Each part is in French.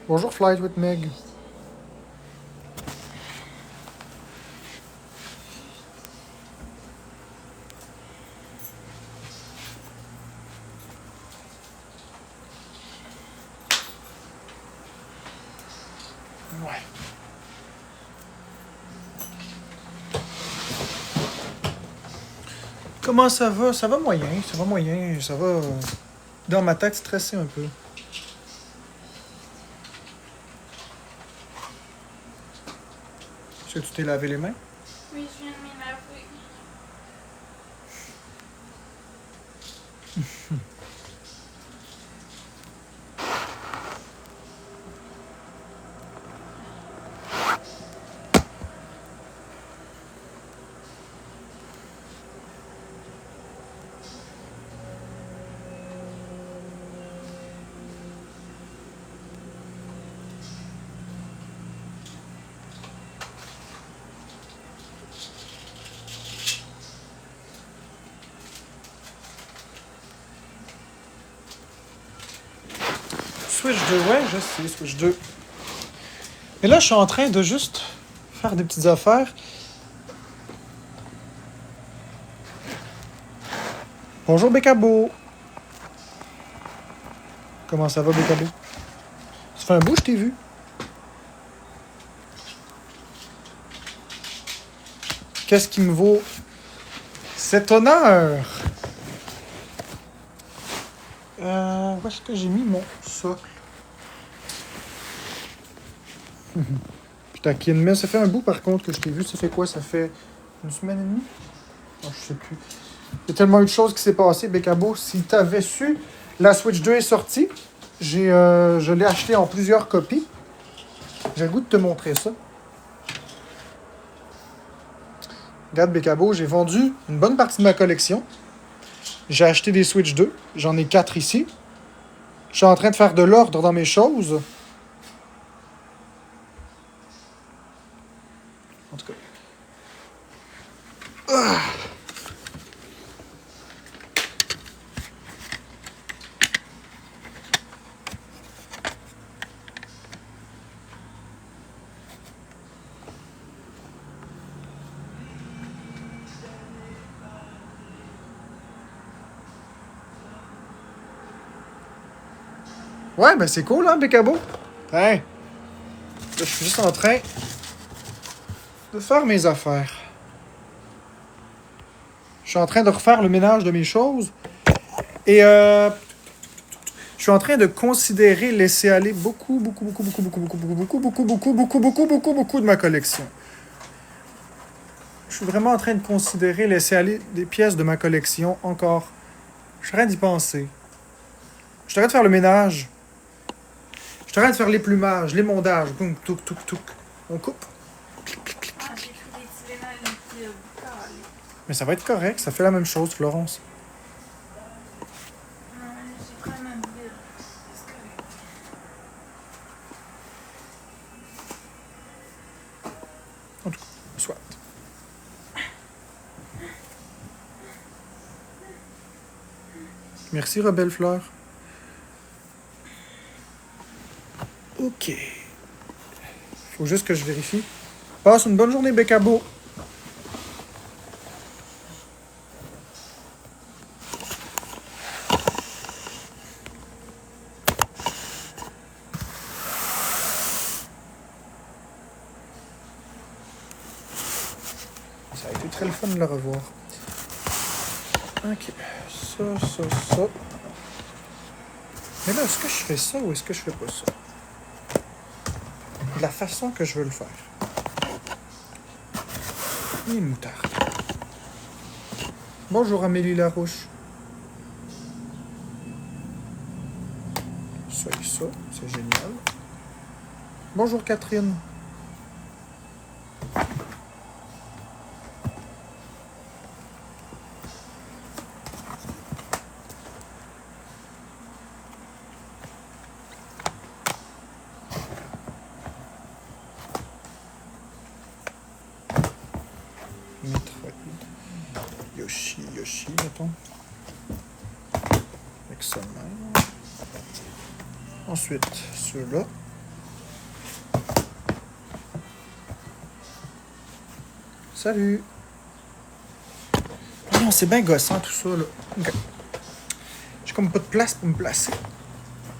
Bonjour Flight with Meg. Ouais. Comment ça va? Ça va moyen, ça va moyen, ça va... Dans ma tête, stressé un peu. Est-ce que tu t'es lavé les mains? Oui, je viens de m'y laver. Switch 2, ouais, je sais, Switch 2. Mais là, je suis en train de juste faire des petites affaires. Bonjour Bécabo. Comment ça va Bécabo? Ça fait un bout, je t'ai vu. Qu'est-ce qui me vaut cet honneur? Où est-ce que j'ai mis mon socle? Je taquine, mais ça fait un bout par contre que je t'ai vu. Ça fait quoi? Ça fait une semaine et demie? Oh, je sais plus. Il y a tellement eu de choses qui s'est passé, Bécabo. Si t'avais su, la Switch 2 est sortie. Je l'ai acheté en plusieurs copies. J'ai le goût de te montrer ça. Regarde, Bécabo, j'ai vendu une bonne partie de ma collection. J'ai acheté des Switch 2. J'en ai 4 ici. Je suis en train de faire de l'ordre dans mes choses. En tout cas. Ah! Ouais, ben c'est cool, hein, Bécabo? Hein? Là, je suis juste en train de faire mes affaires. Je suis en train de refaire le ménage de mes choses. Et je suis en train de considérer laisser aller beaucoup de ma collection. Je suis vraiment en train de considérer laisser aller des pièces de ma collection encore. Je suis en train d'y penser. Je suis en train de faire le ménage. Je suis en train de faire les plumages, les mondages. Boum, touk, touk, touk. On coupe. Ah, j'ai cru les tirer dans le liquide. Calé. Mais ça va être correct, ça fait la même chose, Florence. Non, j'ai quand même vide. C'est correct. En tout cas, soit. Merci, Rebelle Fleur. Ok. Faut juste que je vérifie. Passe une bonne journée, Bécabo. Ça a été très le fun de le revoir. Ok. Ça. Mais là, est-ce que je fais ça ou est-ce que je fais pas ça? De la façon que je veux le faire. Et moutarde. Bonjour Amélie Larouche. Ça et ça, c'est génial. Bonjour Catherine. Yoshi, mettons. Avec ça même. Ensuite, ceux-là. Salut! Oh non, c'est bien gossant tout ça, là. Ok. J'ai comme pas de place pour me placer.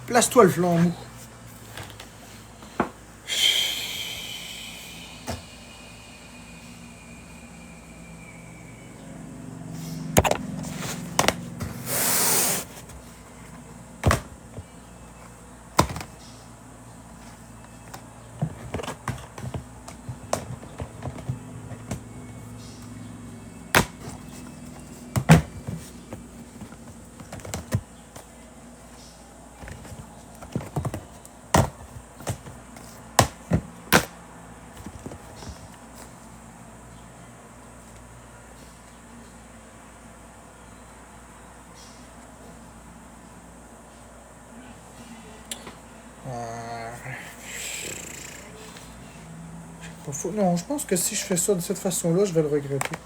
Place-toi le flanc mou. Non, je pense que si je fais ça de cette façon-là, je vais le regretter.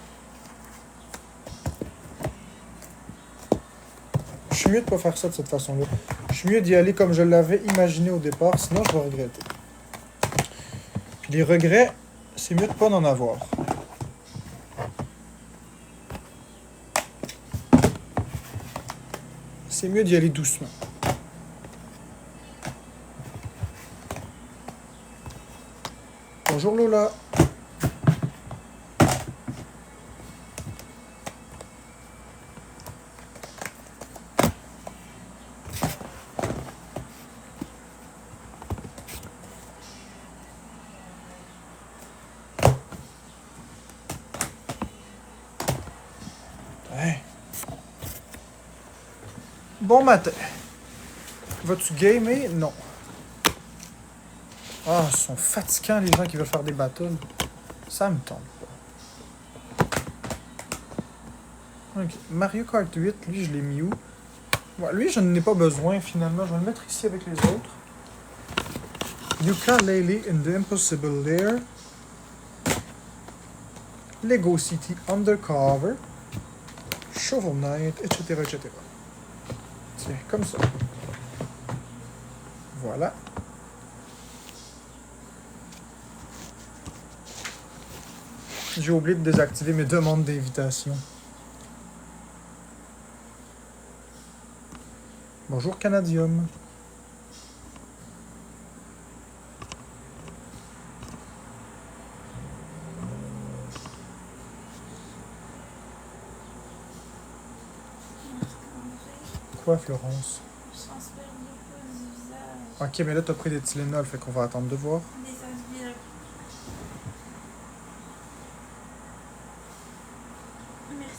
Je suis mieux de pas faire ça de cette façon-là. Je suis mieux d'y aller comme je l'avais imaginé au départ, sinon je vais regretter. Puis les regrets, c'est mieux de pas en avoir. C'est mieux d'y aller doucement. Bonjour Lola. Hey. Bon matin. Vas-tu gamer? Non. Ah, ils sont fatigants les gens qui veulent faire des battles. Ça me tente pas. Ok. Mario Kart 8, lui, je l'ai mis où? Ouais, lui, je n'en ai pas besoin finalement. Je vais le mettre ici avec les autres. Yooka-Laylee in the Impossible Lair. Lego City Undercover. Shovel Knight, etc., etc. Tiens, comme ça. Voilà. J'ai oublié de désactiver mes demandes d'invitation. Bonjour Canadium. Quoi, Florence? Je transfère beaucoup du visage. Ok, mais là, t'as pris des Tylenol, fait qu'on va attendre de voir. Des aspirines. Merci.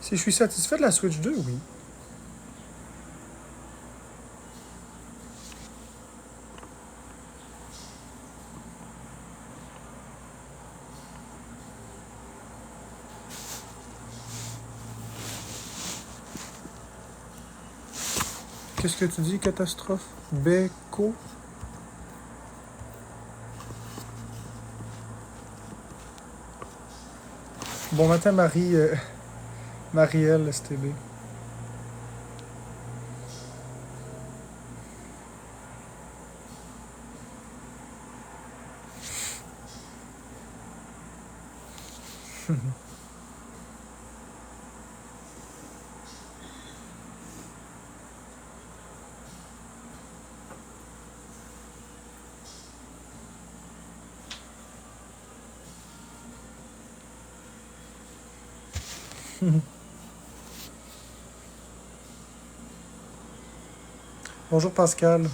Si je suis satisfait de la Switch 2, oui. Qu'est-ce que tu dis, catastrophe? Beko? Bon matin, Marie... Marielle, STB. Bonjour Pascal.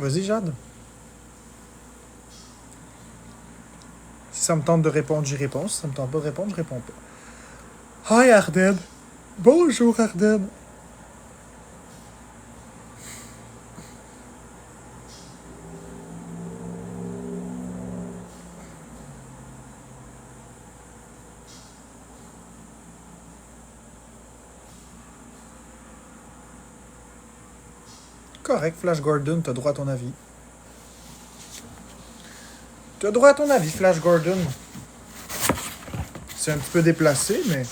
Vas-y, Jade. Si ça me tente de répondre, j'y réponds. Si ça me tente pas de répondre, je réponds pas. Hi, Arden. Bonjour, Arden. Correct, Flash Gordon, t'as droit à ton avis. T'as droit à ton avis, Flash Gordon. C'est un petit peu déplacé, mais...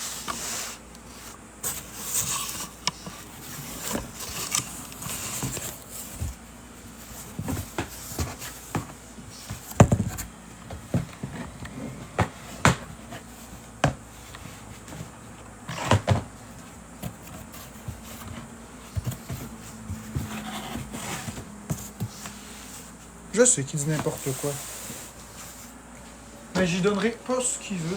Je sais qu'il dit n'importe quoi. Mais j'y donnerai pas ce qu'il veut.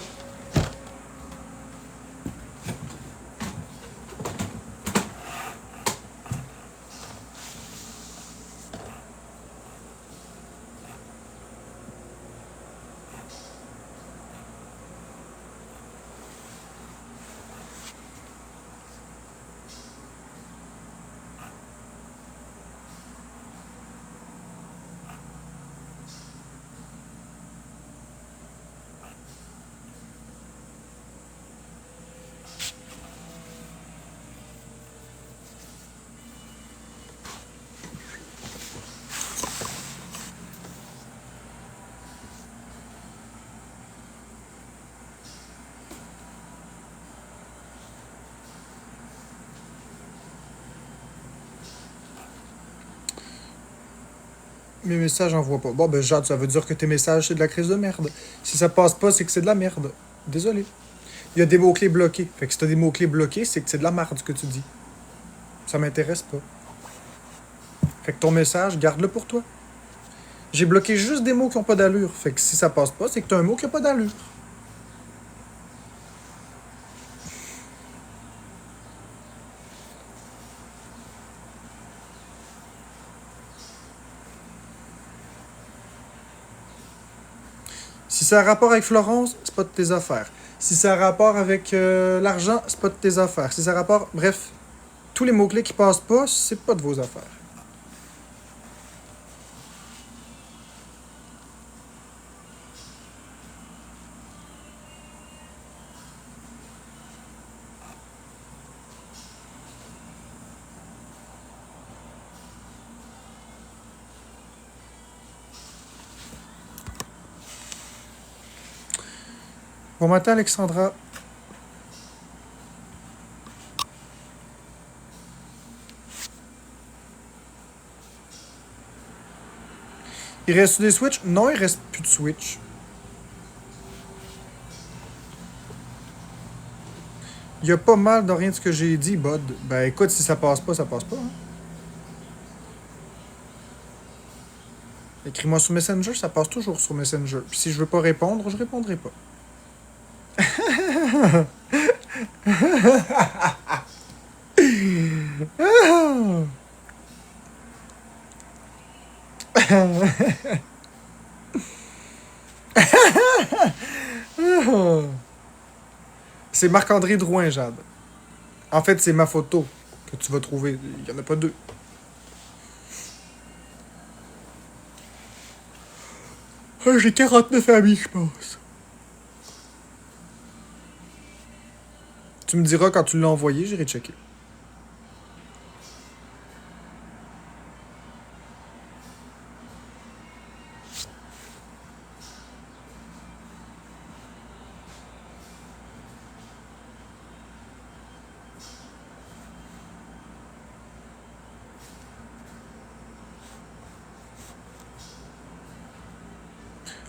Mes messages, j'en vois pas. Bon, ben, Jade, ça veut dire que tes messages, c'est de la crise de merde. Si ça passe pas, c'est que c'est de la merde. Désolé. Il y a des mots-clés bloqués. Fait que si t'as des mots-clés bloqués, c'est que c'est de la merde ce que tu dis. Ça m'intéresse pas. Fait que ton message, garde-le pour toi. J'ai bloqué juste des mots qui ont pas d'allure. Fait que si ça passe pas, c'est que t'as un mot qui a pas d'allure. Si ça a rapport avec Florence, c'est pas de tes affaires. Si ça a rapport avec l'argent, c'est pas de tes affaires. Si ça a rapport... Bref, tous les mots-clés qui passent pas, c'est pas de vos affaires. Bon matin, Alexandra. Il reste des Switch? Non, il reste plus de Switch. Il y a pas mal de rien de ce que j'ai dit, Bud. Ben écoute, si ça passe pas, ça passe pas. Hein. Écris-moi sur Messenger, ça passe toujours sur Messenger. Puis si je veux pas répondre, je répondrai pas. C'est Marc-André Drouin, Jade. En fait, c'est ma photo que tu vas trouver. Il y en a pas deux. Ah, j'ai 49 amis, je pense. Tu me diras quand tu l'as envoyé, j'irai checker.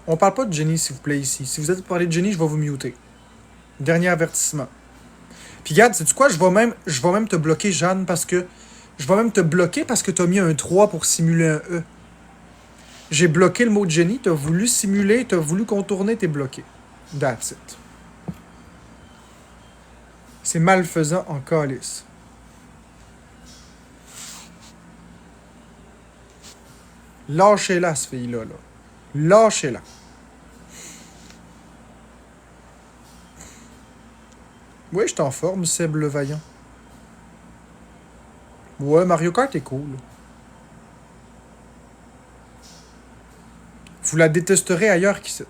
On parle pas de Jenny, s'il vous plaît, ici. Si vous êtes parler de Jenny, je vais vous muter. Dernier avertissement. Puis regarde, sais-tu quoi? Je vais même te bloquer, Jeanne, parce que... Je vais même te bloquer parce que t'as mis un 3 pour simuler un E. J'ai bloqué le mot Jenny, t'as voulu simuler, t'as voulu contourner, t'es bloqué. That's it. C'est malfaisant en calice. Lâchez-la, ce fille-là. Là. Lâchez-la. Oui, je suis en forme, Seb le Vaillant. Ouais, Mario Kart est cool. Vous la détesterez ailleurs qu'ici.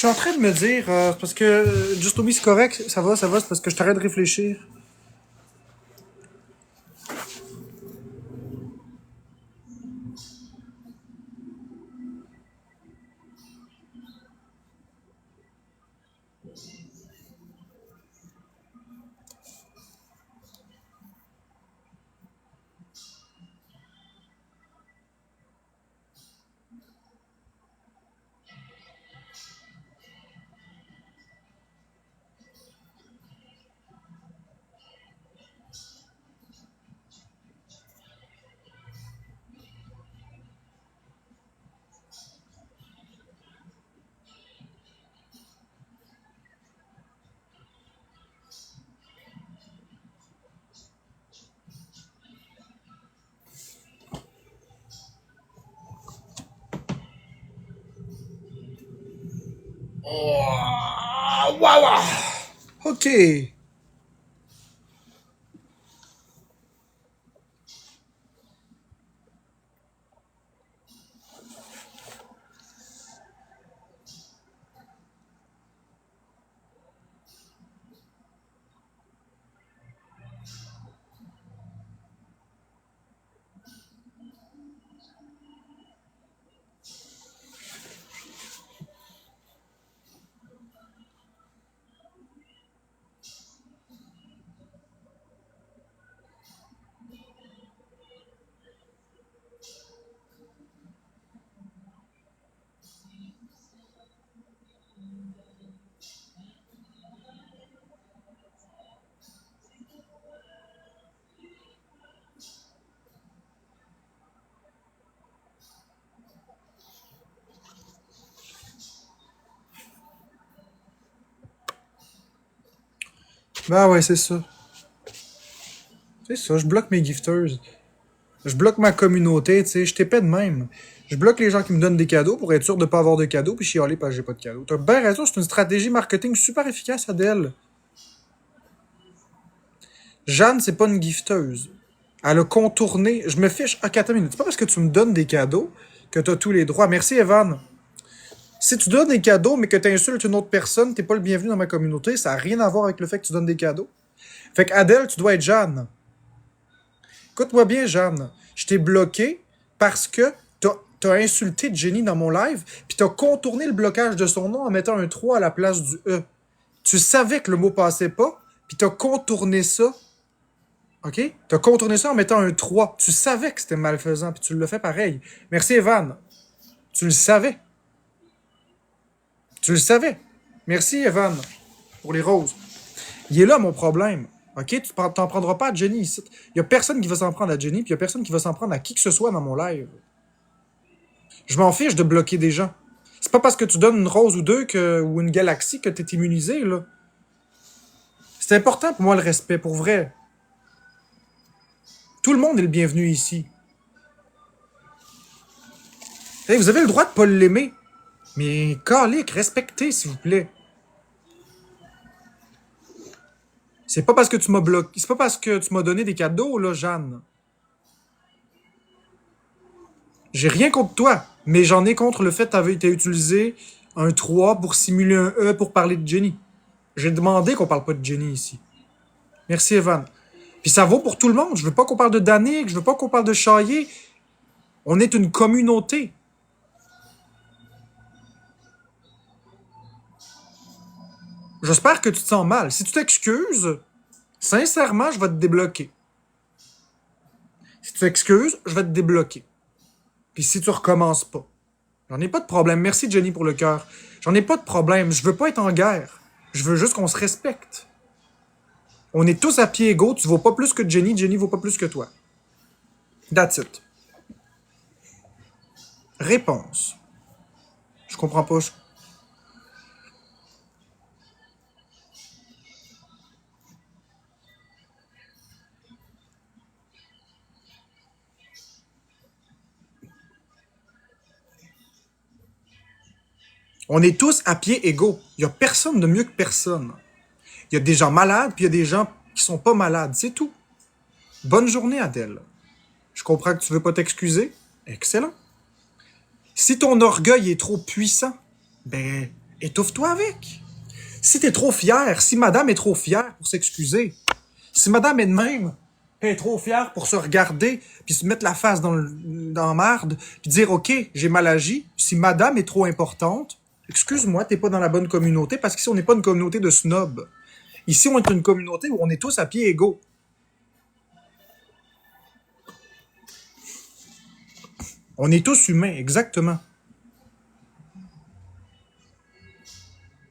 suis en train de me dire, c'est parce que Just Omi, c'est correct, ça va, c'est parce que je t'arrête de réfléchir. Oh, wow! Ok. Ben ouais, c'est ça. C'est ça, je bloque mes gifters. Je bloque ma communauté, tu sais, je t'épais de même. Je bloque les gens qui me donnent des cadeaux pour être sûr de pas avoir de cadeaux puis chialer parce que j'ai pas de cadeaux. T'as bien raison, c'est une stratégie marketing super efficace, Adèle. Jeanne, c'est pas une gifteuse. Elle a contourné. Je me fiche. Ok, attends une minute. C'est pas parce que tu me donnes des cadeaux que t'as tous les droits. Merci, Evan. Si tu donnes des cadeaux, mais que t'insultes une autre personne, t'es pas le bienvenu dans ma communauté. Ça a rien à voir avec le fait que tu donnes des cadeaux. Fait que Adèle, tu dois être Jeanne. Écoute-moi bien, Jeanne. Je t'ai bloqué parce que t'as insulté Jenny dans mon live, puis t'as contourné le blocage de son nom en mettant un 3 à la place du E. Tu savais que le mot passait pas, puis t'as contourné ça. OK? T'as contourné ça en mettant un 3. Tu savais que c'était malfaisant, puis tu l'as fait pareil. Merci, Evan. Tu le savais. Tu le savais. Merci, Evan, pour les roses. Il est là, mon problème. OK? Tu t'en prendras pas à Jenny ici. Il y a personne qui va s'en prendre à Jenny, puis il y a personne qui va s'en prendre à qui que ce soit dans mon live. Je m'en fiche de bloquer des gens. C'est pas parce que tu donnes une rose ou deux ou une galaxie que t'es immunisé, là. C'est important pour moi le respect, pour vrai. Tout le monde est le bienvenu ici. Hey, vous avez le droit de pas l'aimer. Mais, calique, respectez, s'il vous plaît. C'est pas parce que tu m'as bloqué. C'est pas parce que tu m'as donné des cadeaux, là, Jeanne. J'ai rien contre toi, mais j'en ai contre le fait que t'avais été utilisé un 3 pour simuler un E pour parler de Jenny. J'ai demandé qu'on parle pas de Jenny ici. Merci, Evan. Puis ça vaut pour tout le monde. Je veux pas qu'on parle de Danick, je veux pas qu'on parle de Chaillé. On est une communauté. J'espère que tu te sens mal. Si tu t'excuses, sincèrement, je vais te débloquer. Si tu t'excuses, je vais te débloquer. Puis si tu recommences pas. J'en ai pas de problème. Merci, Jenny, pour le cœur. J'en ai pas de problème. Je veux pas être en guerre. Je veux juste qu'on se respecte. On est tous à pied égaux. Tu vaux pas plus que Jenny. Jenny vaut pas plus que toi. That's it. Réponse. Je comprends pas. On est tous à pied égaux. Il y a personne de mieux que personne. Il y a des gens malades, puis il y a des gens qui sont pas malades. C'est tout. Bonne journée, Adèle. Je comprends que tu veux pas t'excuser. Excellent. Si ton orgueil est trop puissant, ben, Étouffe-toi avec. Si t'es trop fier, si madame est trop fière pour s'excuser, si madame est de même, puis elle est trop fière pour se regarder, puis se mettre la face dans la marde, puis dire, OK, j'ai mal agi, si madame est trop importante, excuse-moi, t'es pas dans la bonne communauté, parce qu'ici, on n'est pas une communauté de snobs. Ici, on est une communauté où on est tous à pied égaux. On est tous humains, exactement.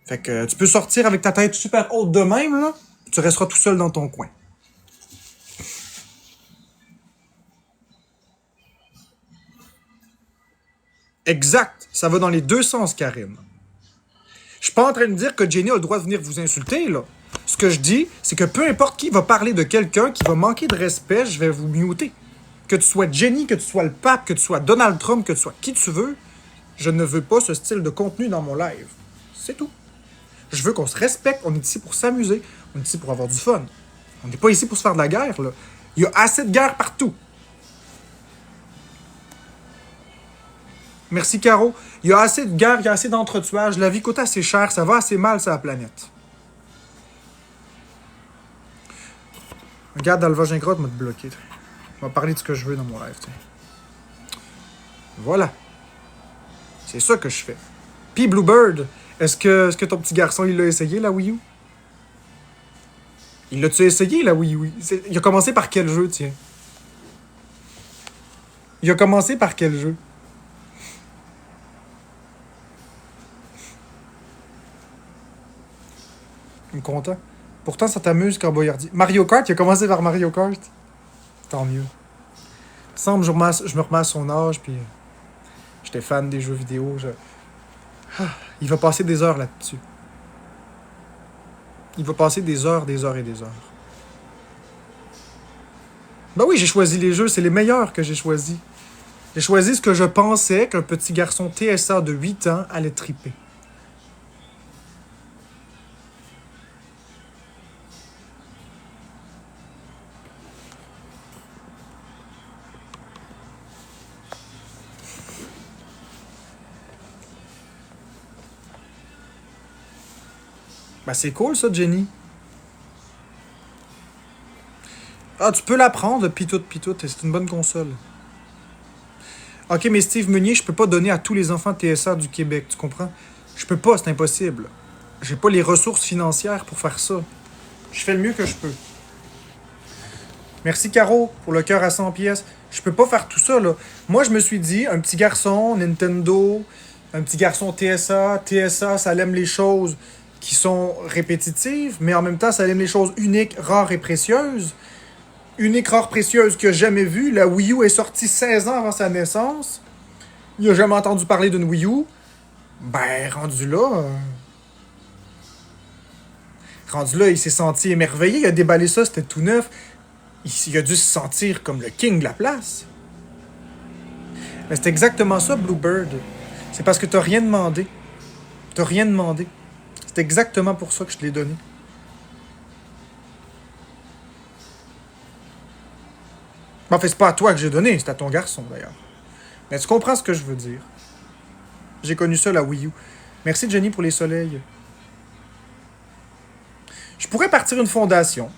Fait que tu peux sortir avec ta tête super haute de même, là, tu resteras tout seul dans ton coin. Exact. Ça va dans les deux sens, Karine. Je suis pas en train de dire que Jenny a le droit de venir vous insulter, là. Ce que je dis, c'est que peu importe qui va parler de quelqu'un qui va manquer de respect, je vais vous muter. Que tu sois Jenny, que tu sois le pape, que tu sois Donald Trump, que tu sois qui tu veux, je ne veux pas ce style de contenu dans mon live. C'est tout. Je veux qu'on se respecte, on est ici pour s'amuser, on est ici pour avoir du fun. On n'est pas ici pour se faire de la guerre, là. Il y a assez de guerre partout. Merci, Caro. Il y a assez de guerre, il y a assez d'entretuage. La vie coûte assez cher, ça va assez mal sur la planète. Regarde, Alva Gingras m'a bloqué. On va parler de ce que je veux dans mon live. T'sais. Voilà. C'est ça que je fais. Puis Bluebird, est-ce que ton petit garçon, il l'a essayé, la Wii U? Il l'a-tu essayé, la Wii U? Il a commencé par quel jeu, tiens? Il a commencé par quel jeu? Il est content. Pourtant, ça t'amuse quand Boyardi. Mario Kart, il a commencé par Mario Kart. Tant mieux. Il me semble que je me remets à son âge, puis j'étais fan des jeux vidéo. Il va passer des heures là-dessus. Il va passer des heures et des heures. Ben oui, j'ai choisi les jeux, c'est les meilleurs que j'ai choisis. J'ai choisi ce que je pensais qu'un petit garçon TSA de 8 ans allait triper. Ben c'est cool ça, Jenny. Ah, tu peux la prendre, pis tout, c'est une bonne console. Ok, mais Steve Meunier, je peux pas donner à tous les enfants TSA du Québec, tu comprends? Je peux pas, c'est impossible. J'ai pas les ressources financières pour faire ça. Je fais le mieux que je peux. Merci Caro pour le cœur à 100 pièces. Je peux pas faire tout ça, là. Moi, je me suis dit, un petit garçon, Nintendo, un petit garçon TSA, ça aime les choses qui sont répétitives, mais en même temps, ça aime les choses uniques, rares et précieuses. Unique, rare, précieuse qu'il a jamais vue. La Wii U est sortie 16 ans avant sa naissance. Il a jamais entendu parler d'une Wii U. Ben, rendu là, il s'est senti émerveillé. Il a déballé ça, c'était tout neuf. Il a dû se sentir comme le king de la place. Mais c'est exactement ça, Bluebird. C'est parce que t'as rien demandé. T'as rien demandé. C'est exactement pour ça que je te l'ai donné. En fait, c'est pas à toi que j'ai donné, c'est à ton garçon, d'ailleurs. Mais tu comprends ce que je veux dire. J'ai connu ça, la Wii U. Merci, Jenny, pour les soleils. Je pourrais partir une fondation.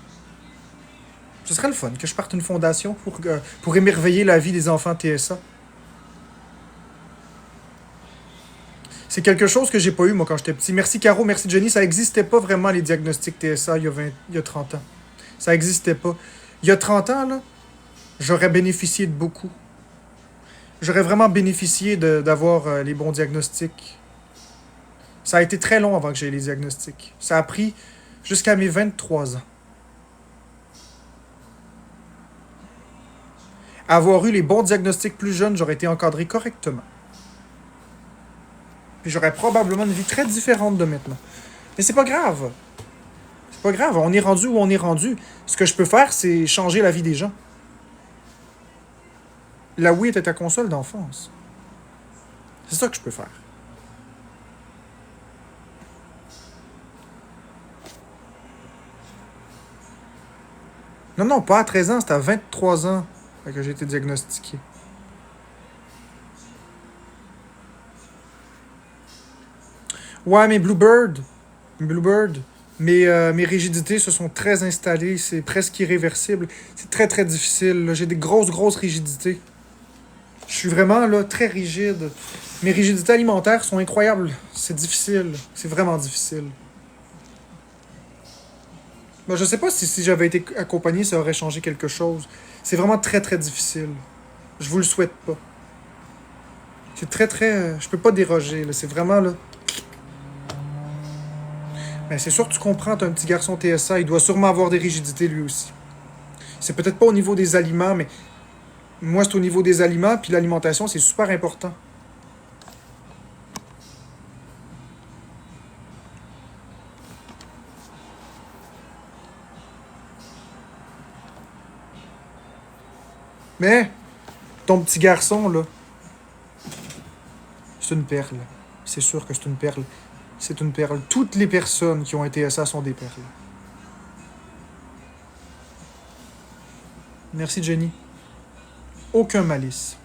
Ce serait le fun que je parte une fondation pour émerveiller la vie des enfants TSA. C'est quelque chose que j'ai pas eu, moi, quand j'étais petit. Merci, Caro, merci, Jenny. Ça existait pas vraiment, les diagnostics TSA, il y a 30 ans. Ça existait pas. Il y a 30 ans, là, j'aurais bénéficié de beaucoup. J'aurais vraiment bénéficié d'avoir les bons diagnostics. Ça a été très long avant que j'aie les diagnostics. Ça a pris jusqu'à mes 23 ans. Avoir eu les bons diagnostics plus jeunes, j'aurais été encadré correctement. Puis j'aurais probablement une vie très différente de maintenant. Mais c'est pas grave. C'est pas grave, on est rendu où on est rendu. Ce que je peux faire, c'est changer la vie des gens. La Wii était ta console d'enfance. C'est ça que je peux faire. Non, pas à 13 ans, c'était à 23 ans que j'ai été diagnostiqué. Ouais, mais Bluebird, mes rigidités se sont très installées. C'est presque irréversible. C'est très, très difficile. Là. J'ai des grosses, grosses rigidités. Je suis vraiment là très rigide. Mes rigidités alimentaires sont incroyables. C'est difficile. C'est vraiment difficile. Ben, je sais pas si j'avais été accompagné, ça aurait changé quelque chose. C'est vraiment très, très difficile. Je vous le souhaite pas. C'est très, très... je peux pas déroger, là. C'est vraiment, là... Mais c'est sûr que tu comprends, t'as un petit garçon TSA, il doit sûrement avoir des rigidités, lui aussi. C'est peut-être pas au niveau des aliments, mais... Moi, c'est au niveau des aliments, puis l'alimentation, c'est super important. Mais, ton petit garçon, là, c'est une perle. C'est sûr que c'est une perle. C'est une perle. Toutes les personnes qui ont un TSA sont des perles. Merci, Jenny. Aucun malice.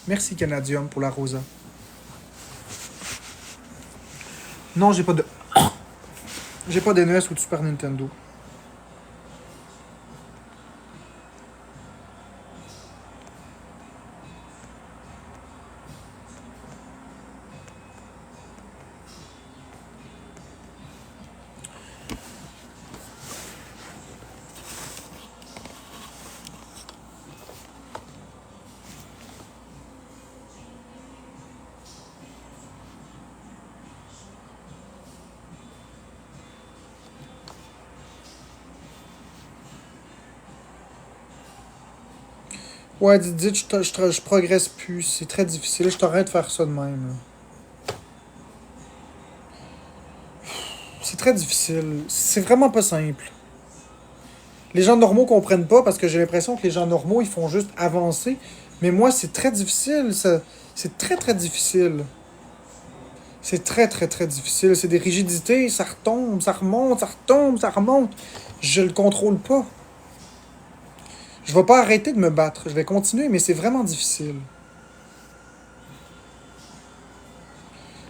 Merci, Canadium, pour la rosa. Non, j'ai pas de... J'ai pas d'NES ou de Super Nintendo. Ouais, dites, je progresse plus. C'est très difficile. Je t'arrête de faire ça de même. Là. C'est très difficile. C'est vraiment pas simple. Les gens normaux comprennent pas parce que j'ai l'impression que les gens normaux, ils font juste avancer. Mais moi, c'est très difficile. C'est très, très difficile. C'est très, très, très difficile. C'est des rigidités. Ça retombe, ça remonte, ça retombe, ça remonte. Je le contrôle pas. Je vais pas arrêter de me battre. Je vais continuer, mais c'est vraiment difficile.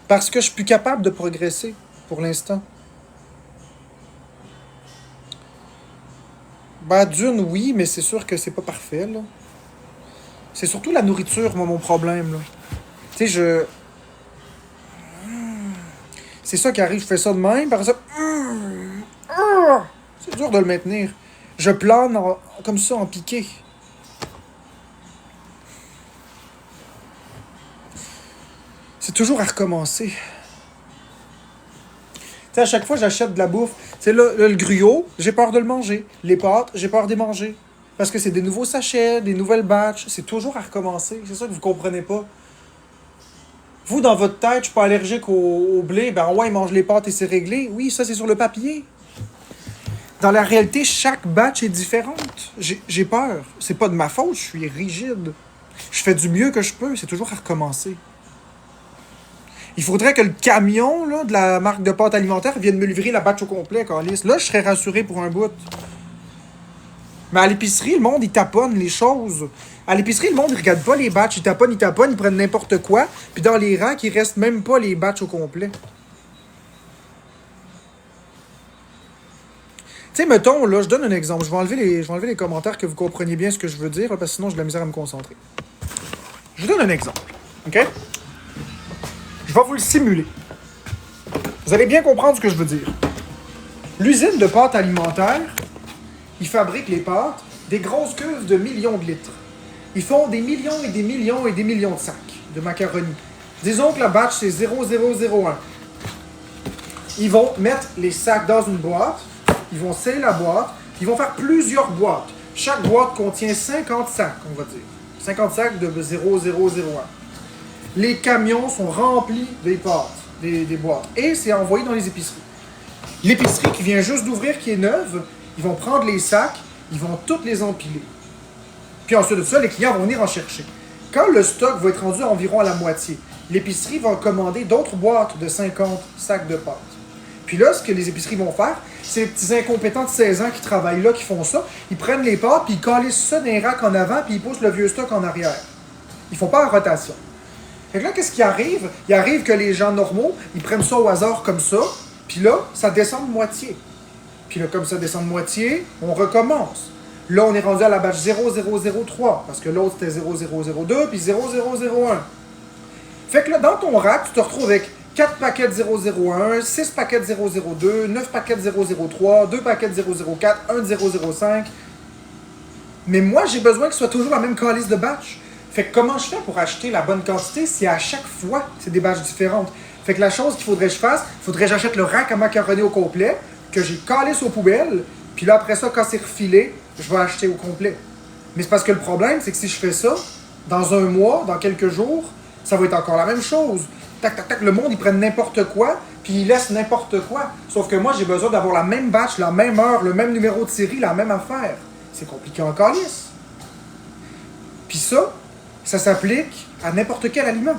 Parce que je suis plus capable de progresser pour l'instant. Bah, d'une, oui, mais c'est sûr que c'est pas parfait, là. C'est surtout la nourriture, moi, mon problème, là. Tu sais, c'est ça qui arrive, je fais ça de même, par ça... C'est dur de le maintenir. Je plane comme ça, en piqué. C'est toujours à recommencer. Tu sais, à chaque fois, j'achète de la bouffe. Tu sais, là, le gruau, j'ai peur de le manger. Les pâtes, j'ai peur de les manger. Parce que c'est des nouveaux sachets, des nouvelles batches. C'est toujours à recommencer. C'est ça que vous comprenez pas. Vous, dans votre tête, je suis pas allergique au blé. Ben ouais, ils mangent les pâtes et c'est réglé. Oui, ça, c'est sur le papier. Dans la réalité, chaque batch est différente. J'ai peur. C'est pas de ma faute, je suis rigide. Je fais du mieux que je peux. C'est toujours à recommencer. Il faudrait que le camion là, de la marque de pâte alimentaire vienne me livrer la batch au complet, Carlis. Là, je serais rassuré pour un bout. Mais à l'épicerie, le monde, il taponne les choses. À l'épicerie, le monde, il regarde pas les batchs. Ils taponnent, ils prennent n'importe quoi. Puis dans les racks, il reste même pas les batchs au complet. Tu sais, mettons, là, je donne un exemple. Je vais enlever les commentaires que vous compreniez bien ce que je veux dire, là, parce que sinon, j'ai de la misère à me concentrer. Je vous donne un exemple. OK? Je vais vous le simuler. Vous allez bien comprendre ce que je veux dire. L'usine de pâtes alimentaires, ils fabriquent les pâtes, des grosses cuves de millions de litres. Ils font des millions et des millions et des millions de sacs de macaroni. Disons que la batch, c'est 0001. Ils vont mettre les sacs dans une boîte, ils vont sceller la boîte, ils vont faire plusieurs boîtes. Chaque boîte contient 50 sacs, on va dire. 50 sacs de 0001. Les camions sont remplis des pâtes, des boîtes. Et c'est envoyé dans les épiceries. L'épicerie qui vient juste d'ouvrir, qui est neuve, ils vont prendre les sacs, ils vont toutes les empiler. Puis ensuite de ça, les clients vont venir en chercher. Quand le stock va être rendu environ à la moitié, l'épicerie va commander d'autres boîtes de 50 sacs de pâtes. Puis là, ce que les épiceries vont faire, c'est les petits incompétents de 16 ans qui travaillent là, qui font ça. Ils prennent les pâtes, puis ils calissent ça dans les racks en avant, puis ils poussent le vieux stock en arrière. Ils font pas en rotation. Fait que là, qu'est-ce qui arrive? Il arrive que les gens normaux, ils prennent ça au hasard comme ça, puis là, ça descend de moitié. Puis là, comme ça descend de moitié, on recommence. Là, on est rendu à la batch 0003, parce que l'autre c'était 0002, puis 0001. Fait que là, dans ton rack, tu te retrouves avec 4 paquets de 001, 6 paquets de 002, 9 paquets de 003, 2 paquets de 004, 1 de 005. Mais moi, j'ai besoin que ce soit toujours la même calice de batch. Fait que comment je fais pour acheter la bonne quantité si à chaque fois, c'est des batches différentes? Fait que la chose qu'il faudrait que je fasse, faudrait que j'achète le rack à macaroni au complet, que j'ai calisse aux poubelles, puis là, après ça, quand c'est refilé, je vais acheter au complet. Mais c'est parce que le problème, c'est que si je fais ça, dans un mois, dans quelques jours, ça va être encore la même chose. Tac, tac, tac, le monde, ils prennent n'importe quoi, puis ils laissent n'importe quoi. Sauf que moi, j'ai besoin d'avoir la même batch, la même heure, le même numéro de série, la même affaire. C'est compliqué en calice. Puis ça s'applique à n'importe quel aliment.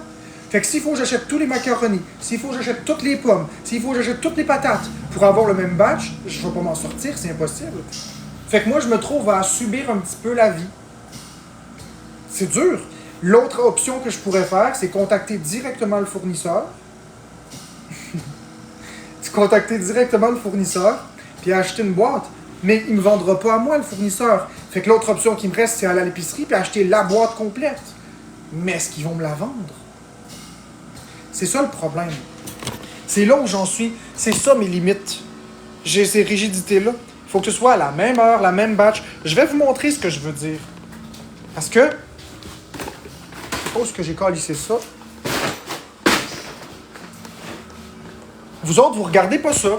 Fait que s'il faut que j'achète tous les macaronis, s'il faut que j'achète toutes les pommes, s'il faut que j'achète toutes les patates pour avoir le même batch, je ne vais pas m'en sortir, c'est impossible. Fait que moi, je me trouve à subir un petit peu la vie. C'est dur. L'autre option que je pourrais faire, c'est contacter directement le fournisseur. Contacter directement le fournisseur, puis acheter une boîte. Mais il ne me vendra pas à moi, le fournisseur. Fait que l'autre option qui me reste, c'est aller à l'épicerie puis acheter la boîte complète. Mais est-ce qu'ils vont me la vendre? C'est ça le problème. C'est là où j'en suis. C'est ça mes limites. J'ai ces rigidités-là. Il faut que ce soit à la même heure, la même batch. Je vais vous montrer ce que je veux dire. Parce que... Je suppose que j'ai calissé ça. Vous autres, vous regardez pas ça.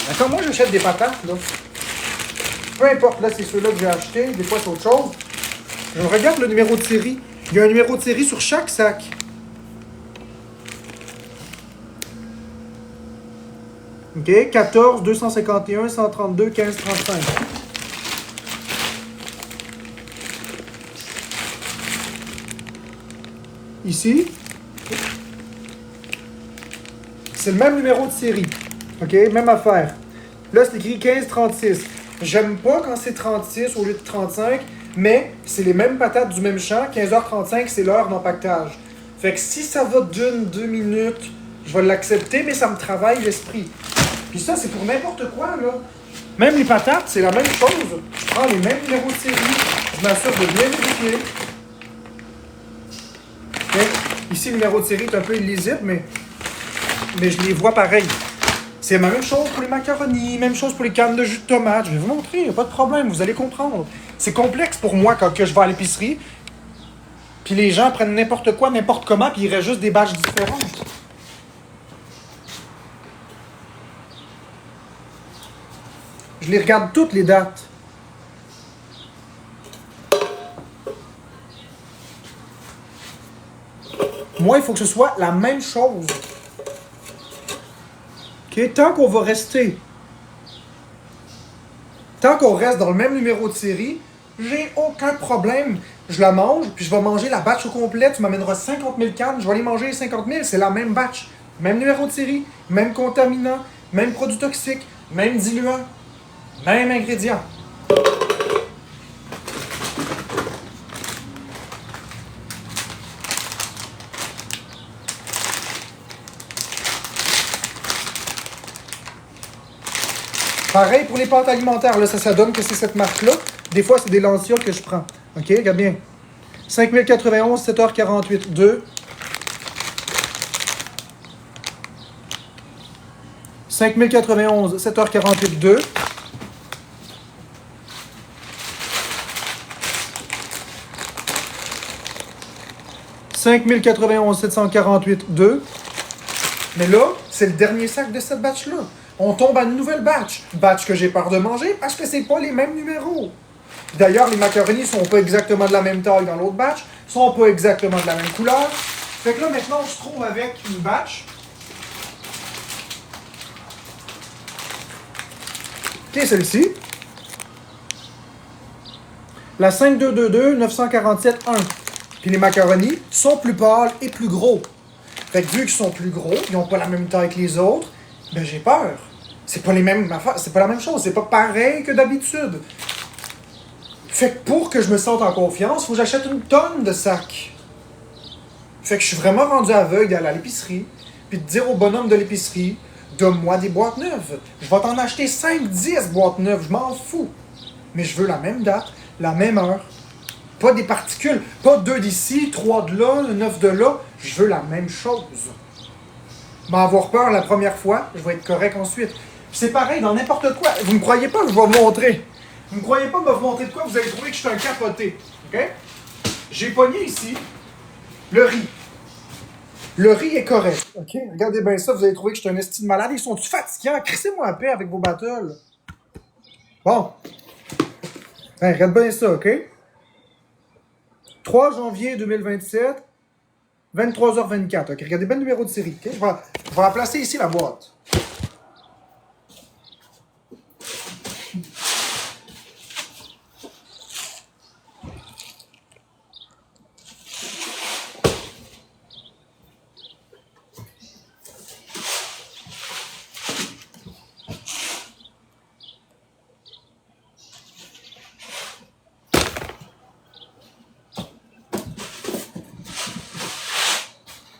D'accord, moi j'achète des patates, là. Peu importe, là, c'est ceux-là que j'ai achetés. Des fois, c'est autre chose. Je regarde le numéro de série. Il y a un numéro de série sur chaque sac. OK? 14, 251, 132, 15, 35. Ici, c'est le même numéro de série. OK? Même affaire. Là, c'est écrit 1536. J'aime pas quand c'est 36 au lieu de 35, mais c'est les mêmes patates du même champ. 15h35, c'est l'heure d'empaquetage. Fait que si ça va d'une, 2 minutes, je vais l'accepter, mais ça me travaille l'esprit. Puis ça, c'est pour n'importe quoi, là. Même les patates, c'est la même chose. Je prends les mêmes numéros de série. Je m'assure de bien vérifier. Okay. Ici, le numéro de série est un peu illisible, mais je les vois pareil. C'est la même chose pour les macaronis, même chose pour les cannes de jus de tomate. Je vais vous montrer, il n'y a pas de problème, vous allez comprendre. C'est complexe pour moi quand que je vais à l'épicerie, puis les gens prennent n'importe quoi, n'importe comment, puis il reste juste des batches différentes. Je les regarde toutes les dates. Moi, il faut que ce soit la même chose. Okay? Tant qu'on reste dans le même numéro de série, j'ai aucun problème. Je la mange, puis je vais manger la batch au complet. Tu m'amèneras 50 000 cannes, je vais aller manger les 50 000. C'est la même batch. Même numéro de série, même contaminant, même produit toxique, même diluant, même ingrédient. Pareil pour les pâtes alimentaires, là, ça donne que c'est cette marque-là. Des fois, c'est des lentilles que je prends. OK, regarde bien. 5091, 7h48, 2. 5091, 7h48, 2. 5091, 748, 2. Mais là, c'est le dernier sac de cette batch-là. On tombe à une nouvelle batch. Batch que j'ai peur de manger parce que c'est pas les mêmes numéros. D'ailleurs, les macaronis sont pas exactement de la même taille dans l'autre batch, sont pas exactement de la même couleur. Fait que là, maintenant, on se trouve avec une batch. OK, celle-ci. La 5222 947 1. Puis les macaronis sont plus pâles et plus gros. Fait que vu qu'ils sont plus gros, ils n'ont pas la même taille que les autres, ben j'ai peur. C'est pas les mêmes affaires, c'est pas la même chose, c'est pas pareil que d'habitude. Fait que pour que je me sente en confiance, il faut que j'achète une tonne de sacs. Fait que je suis vraiment rendu aveugle d'aller à l'épicerie, puis de dire au bonhomme de l'épicerie, donne-moi des boîtes neuves. Je vais t'en acheter 5, 10 boîtes neuves, je m'en fous. Mais je veux la même date, la même heure. Pas des particules, pas 2 d'ici, 3 de là, 9 de là. Je veux la même chose. M'avoir peur la première fois, je vais être correct ensuite. C'est pareil dans n'importe quoi. Vous me croyez pas que je vais vous montrer. Vous me croyez pas que je vais vous montrer de quoi, vous allez trouver que je suis un capoté. OK? J'ai pogné ici le riz. Le riz est correct. OK? Regardez bien ça, vous allez trouver que je suis un esti de malade. Ils sont-tu fatigants? Crissez-moi la paix avec vos battles. Bon. Hein, regarde bien ça, OK? 3 janvier 2027, 23h24. OK? Regardez bien le numéro de série. OK? Je vais la placer ici, la boîte.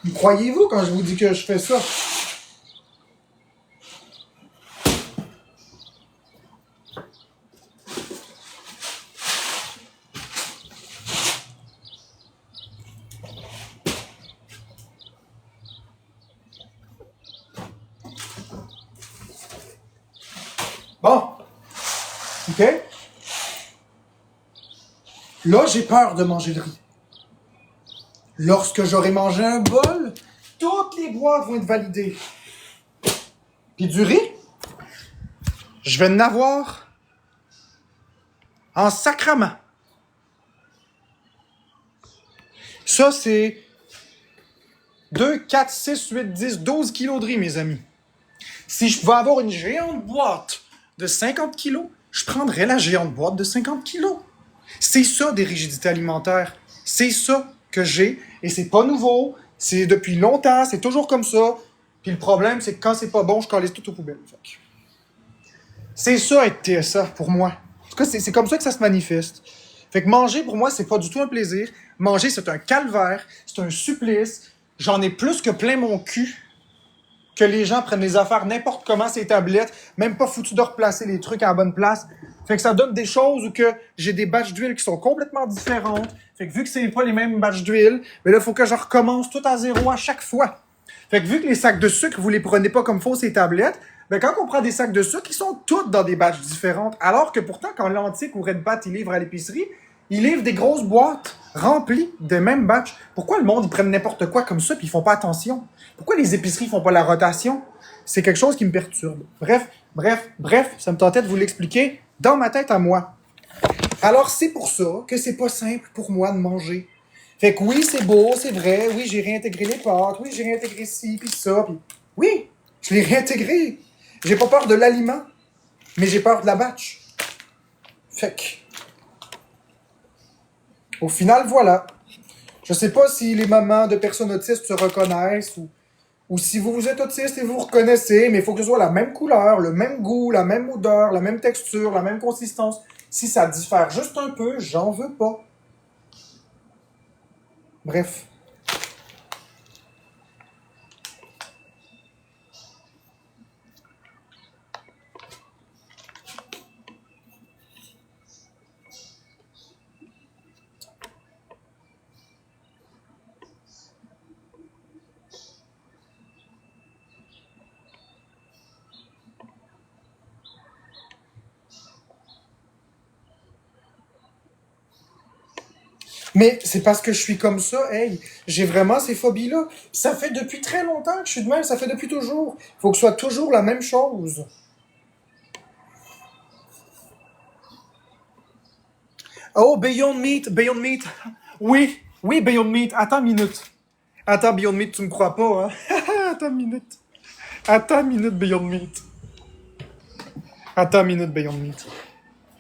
Me croyez-vous quand je vous dis que je fais ça? Bon. OK? Là, j'ai peur de manger le riz. Lorsque j'aurai mangé un bol, toutes les boîtes vont être validées. Puis du riz, je vais en avoir en sacrament. Ça, c'est 2, 4, 6, 8, 10, 12 kilos de riz, mes amis. Si je pouvais avoir une géante boîte de 50 kilos, je prendrais la géante boîte de 50 kilos. C'est ça, des rigidités alimentaires. C'est ça que j'ai, et c'est pas nouveau. C'est depuis longtemps, c'est toujours comme ça. Puis le problème, c'est que quand c'est pas bon, je calisse tout aux poubelles. C'est ça, être TSA, pour moi. En tout cas, c'est comme ça que ça se manifeste. Fait que manger, pour moi, c'est pas du tout un plaisir. Manger, c'est un calvaire, c'est un supplice. J'en ai plus que plein mon cul que les gens prennent les affaires n'importe comment, ces tablettes, même pas foutu de replacer les trucs à la bonne place. Fait que ça donne des choses où que j'ai des batchs d'huile qui sont complètement différentes. Fait que vu que c'est pas les mêmes batchs d'huile, mais là, il faut que je recommence tout à zéro à chaque fois. Fait que vu que les sacs de sucre, vous les prenez pas comme faux, ces tablettes, ben quand on prend des sacs de sucre, ils sont tous dans des batchs différentes. Alors que pourtant, quand l'Antique ou Red Bat, ils livrent à l'épicerie, ils livrent des grosses boîtes remplies des mêmes batchs. Pourquoi le monde, ils prennent n'importe quoi comme ça puis ils font pas attention? Pourquoi les épiceries font pas la rotation? C'est quelque chose qui me perturbe. Bref, ça me tentait de vous l'expliquer dans ma tête à moi. Alors, c'est pour ça que c'est pas simple pour moi de manger. Fait que oui, c'est beau, c'est vrai, oui, j'ai réintégré les pâtes, oui, j'ai réintégré ci, puis ça, puis oui, je l'ai réintégré. J'ai pas peur de l'aliment, mais j'ai peur de la batch. Fait que, au final, voilà. Je sais pas si les mamans de personnes autistes se reconnaissent ou si vous êtes autiste et vous reconnaissez, mais il faut que ce soit la même couleur, le même goût, la même odeur, la même texture, la même consistance. Si ça diffère juste un peu, j'en veux pas. Bref. Mais c'est parce que je suis comme ça, hey. J'ai vraiment ces phobies-là. Ça fait depuis très longtemps que je suis de même, ça fait depuis toujours. Faut que ce soit toujours la même chose. Oh, Beyond Meat, Beyond Meat. Oui, oui, Beyond Meat. Attends une minute. Attends, Beyond Meat, tu me crois pas, hein? Attends une minute. Attends une minute, Beyond Meat. Attends une minute, Beyond Meat.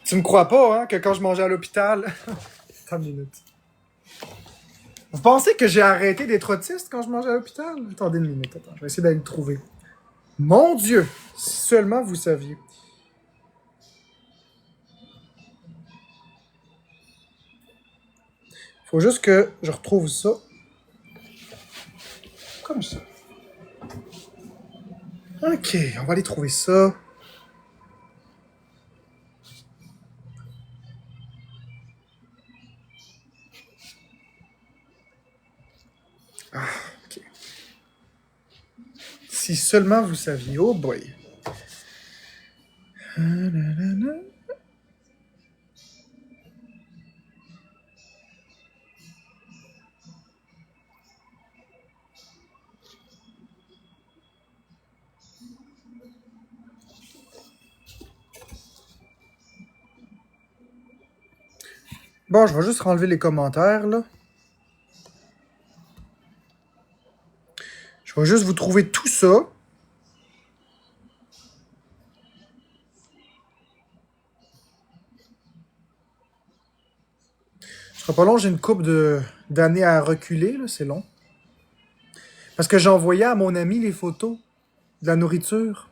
Tu me crois pas, hein, que quand je mangeais à l'hôpital... Attends une minute. Vous pensez que j'ai arrêté d'être autiste quand je mangeais à l'hôpital? Attendez une minute, attends, je vais essayer d'aller le trouver. Mon Dieu! Si seulement vous saviez. Faut juste que je retrouve ça. Comme ça. Ok, on va aller trouver ça. Ah, ok. Si seulement vous saviez. Oh boy. Bon, je vais juste enlever les commentaires, là. Je vais juste vous trouver tout ça. Ce sera pas long, j'ai une couple d'années à reculer, là, c'est long. Parce que j'ai envoyé à mon ami les photos de la nourriture.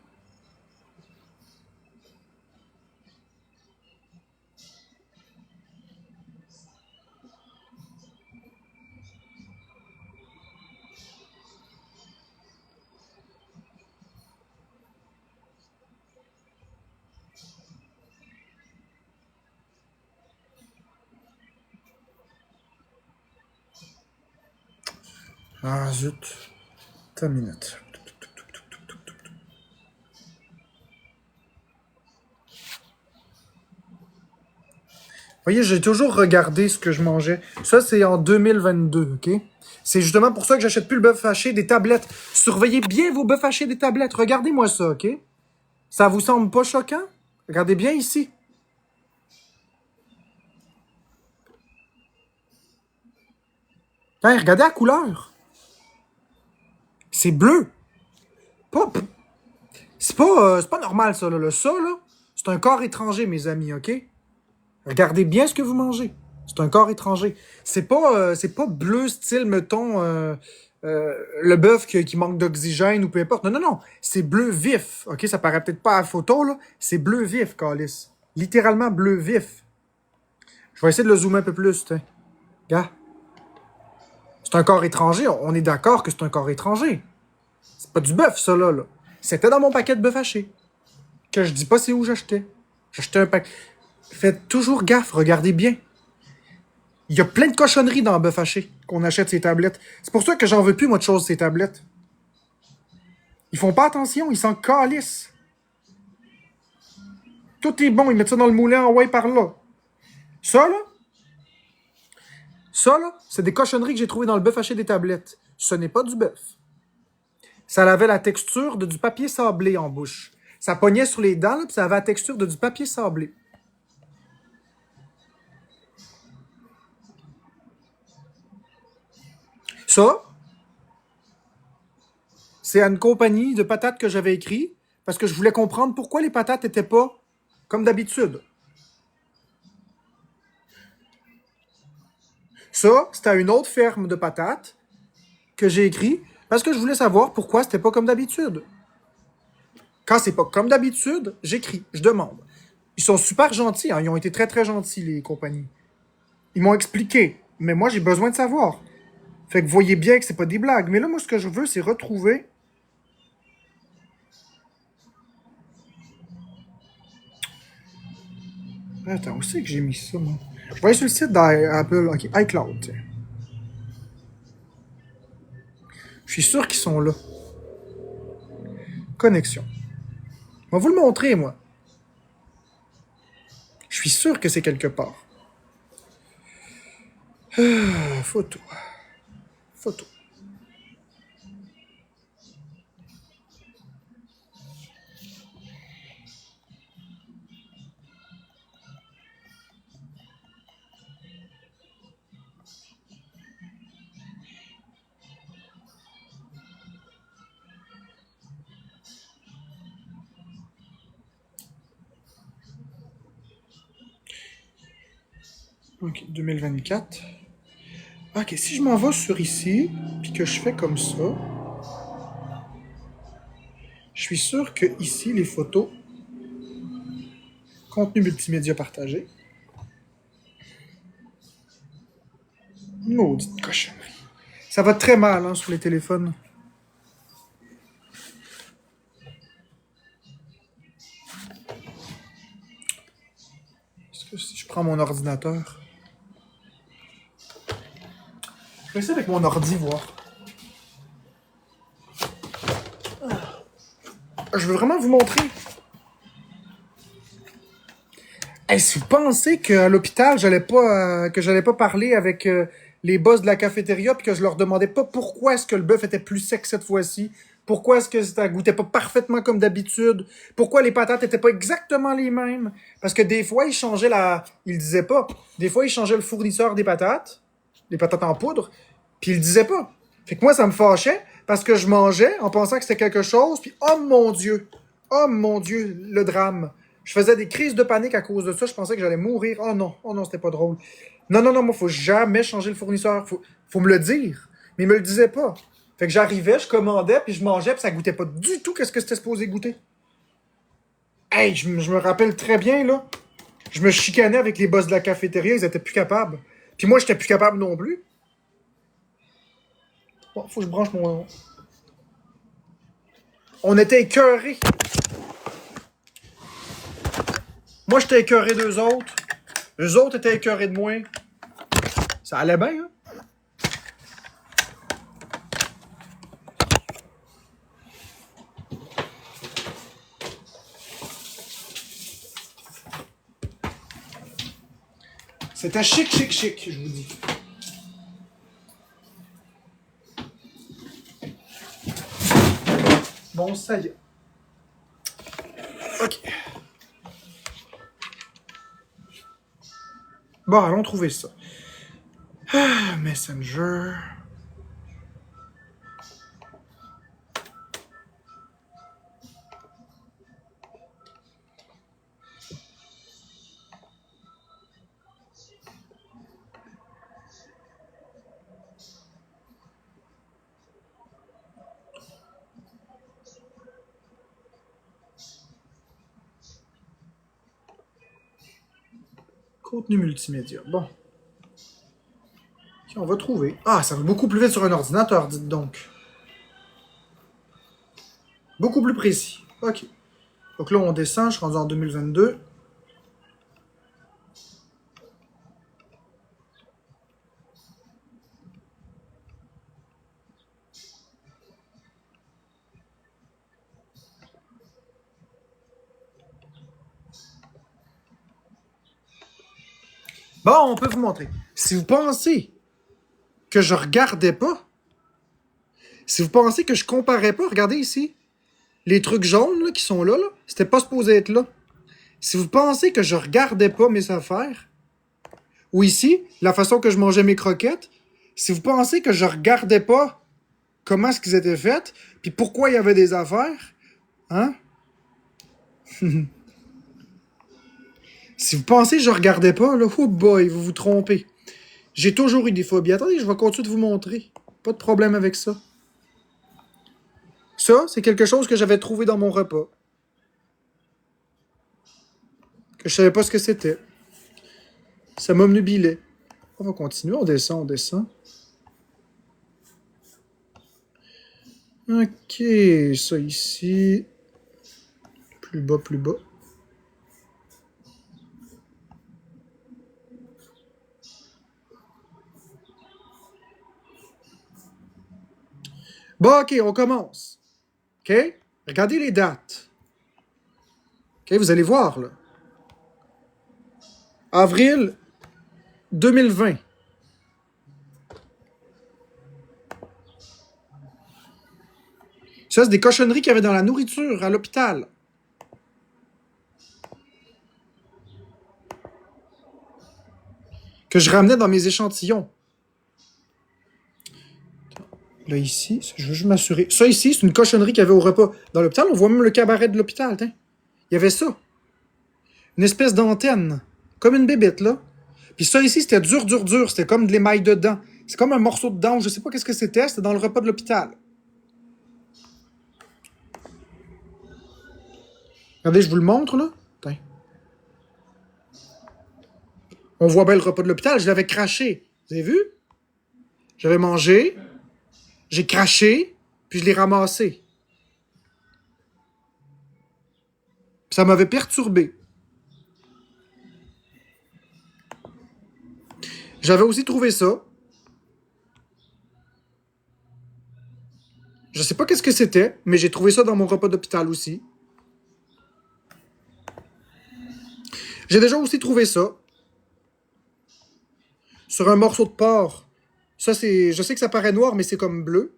Ah, zut. Attends une minute. Vous voyez, j'ai toujours regardé ce que je mangeais. Ça, c'est en 2022, OK? C'est justement pour ça que j'achète plus le bœuf haché des tablettes. Surveillez bien vos bœufs hachés des tablettes. Regardez-moi ça, OK? Ça vous semble pas choquant? Regardez bien ici. Hein, regardez la couleur. C'est bleu. Pas... c'est pas normal, ça, là. Ça, là, c'est un corps étranger, mes amis, OK? Regardez bien ce que vous mangez. C'est un corps étranger. C'est pas bleu style, mettons, le bœuf qui manque d'oxygène ou peu importe. Non, non, non. C'est bleu vif. OK? Ça paraît peut-être pas à la photo, là. C'est bleu vif, Calice. Littéralement bleu vif. Je vais essayer de le zoomer un peu plus, tiens. Regarde. C'est un corps étranger. On est d'accord que c'est un corps étranger. C'est pas du bœuf, ça, là. C'était dans mon paquet de bœuf haché. Que je dis pas c'est où j'achetais. J'achetais un paquet. Faites toujours gaffe, regardez bien. Il y a plein de cochonneries dans le bœuf haché qu'on achète ces tablettes. C'est pour ça que j'en veux plus, moi, de choses, ces tablettes. Ils font pas attention, ils s'en calissent. Tout est bon, ils mettent ça dans le moulin en ouais par là. Ça, là, c'est des cochonneries que j'ai trouvées dans le bœuf haché des tablettes. Ce n'est pas du bœuf. Ça avait la texture de du papier sablé en bouche. Ça pognait sur les dents, là, puis ça avait la texture de du papier sablé. Ça, c'est à une compagnie de patates que j'avais écrit parce que je voulais comprendre pourquoi les patates n'étaient pas comme d'habitude. Ça, c'était à une autre ferme de patates que j'ai écrit parce que je voulais savoir pourquoi c'était pas comme d'habitude. Quand c'est pas comme d'habitude, j'écris, je demande. Ils sont super gentils, hein, ils ont été très très gentils, les compagnies. Ils m'ont expliqué, mais moi j'ai besoin de savoir. Fait que vous voyez bien que c'est pas des blagues. Mais là, moi, ce que je veux, c'est retrouver. Attends, où c'est que j'ai mis ça, moi? Je vais aller sur le site d'Apple, ok, iCloud, tiens. Je suis sûr qu'ils sont là. Connexion. Je vais vous le montrer, moi. Je suis sûr que c'est quelque part. Photo. Photo. Ok, 2024. Ok, si je m'en vais sur ici, puis que je fais comme ça, je suis sûr que ici, les photos, contenu multimédia partagé. Maudite cochonnerie. Ça va très mal, hein, sur les téléphones. Si je prends mon ordinateur. Je vais essayer avec mon ordi voir. Je veux vraiment vous montrer. Hey, si vous pensez qu'à l'hôpital, que j'allais pas parler avec les boss de la cafétéria puis que je leur demandais pas pourquoi est-ce que le bœuf était plus sec cette fois-ci, pourquoi est-ce que ça goûtait pas parfaitement comme d'habitude, pourquoi les patates étaient pas exactement les mêmes, parce que des fois, ils changeaient ils disaient pas. Des fois, ils changeaient le fournisseur des patates, les patates en poudre, puis ils le disaient pas. Fait que moi, ça me fâchait parce que je mangeais en pensant que c'était quelque chose, puis oh mon Dieu, le drame. Je faisais des crises de panique à cause de ça. Je pensais que j'allais mourir. Oh non, c'était pas drôle. Non, moi, faut jamais changer le fournisseur. Faut me le dire. Mais il me le disait pas. Fait que j'arrivais, je commandais, puis je mangeais, puis ça goûtait pas du tout qu'est-ce que c'était supposé goûter. Hey, je me rappelle très bien, là. Je me chicanais avec les boss de la cafétéria, ils étaient plus capables. Puis moi, j'étais plus capable non plus. Bon, faut que je branche mon... On était écœurés. Moi, j'étais écœuré d'eux autres. Eux autres étaient écœurés de moi. Ça allait bien, hein? C'était chic, je vous dis. Bon, ça y est. OK. Bon, allons trouver ça. Ah, Messenger. Contenu multimédia. Bon. OK, on va trouver. Ah, ça va beaucoup plus vite sur un ordinateur, dites donc. Beaucoup plus précis. OK. Donc là, on descend. Je suis rendu en 2022. Bon, on peut vous montrer. Si vous pensez que je regardais pas, si vous pensez que je comparais pas, regardez ici. Les trucs jaunes là, qui sont là, c'était pas supposé être là. Si vous pensez que je regardais pas mes affaires, ou ici, la façon que je mangeais mes croquettes, si vous pensez que je regardais pas comment est-ce qu'ils étaient faits, puis pourquoi il y avait des affaires, hein? Si vous pensez que je regardais pas, là, oh boy, vous vous trompez. J'ai toujours eu des phobies. Attendez, je vais continuer de vous montrer. Pas de problème avec ça. Ça, c'est quelque chose que j'avais trouvé dans mon repas. Que je savais pas ce que c'était. Ça m'obnubilait. On va continuer, on descend. Ok, ça ici. Plus bas. Bon, ok, on commence. Ok? Regardez les dates. Ok, vous allez voir, là. Avril 2020. Ça, c'est des cochonneries qu'il y avait dans la nourriture à l'hôpital. Que je ramenais dans mes échantillons. Là, ici, je veux juste m'assurer. Ça, ici, c'est une cochonnerie qu'il y avait au repas. Dans l'hôpital, on voit même le cabaret de l'hôpital. Il y avait ça. Une espèce d'antenne. Comme une bébête, là. Puis ça, ici, c'était dur. C'était comme de l'émail de dents. C'est comme un morceau de dent. Je sais pas qu'est-ce que c'était. C'était dans le repas de l'hôpital. Regardez, je vous le montre, là. Attends. On voit bien le repas de l'hôpital. Je l'avais craché. Vous avez vu? J'avais mangé. J'ai craché. Puis je l'ai ramassé. Puis ça m'avait perturbé. J'avais aussi trouvé ça. Je sais pas qu'est-ce que c'était, mais j'ai trouvé ça dans mon repas d'hôpital aussi. J'ai déjà aussi trouvé ça sur un morceau de porc. Ça, c'est. Je sais que ça paraît noir, mais c'est comme bleu.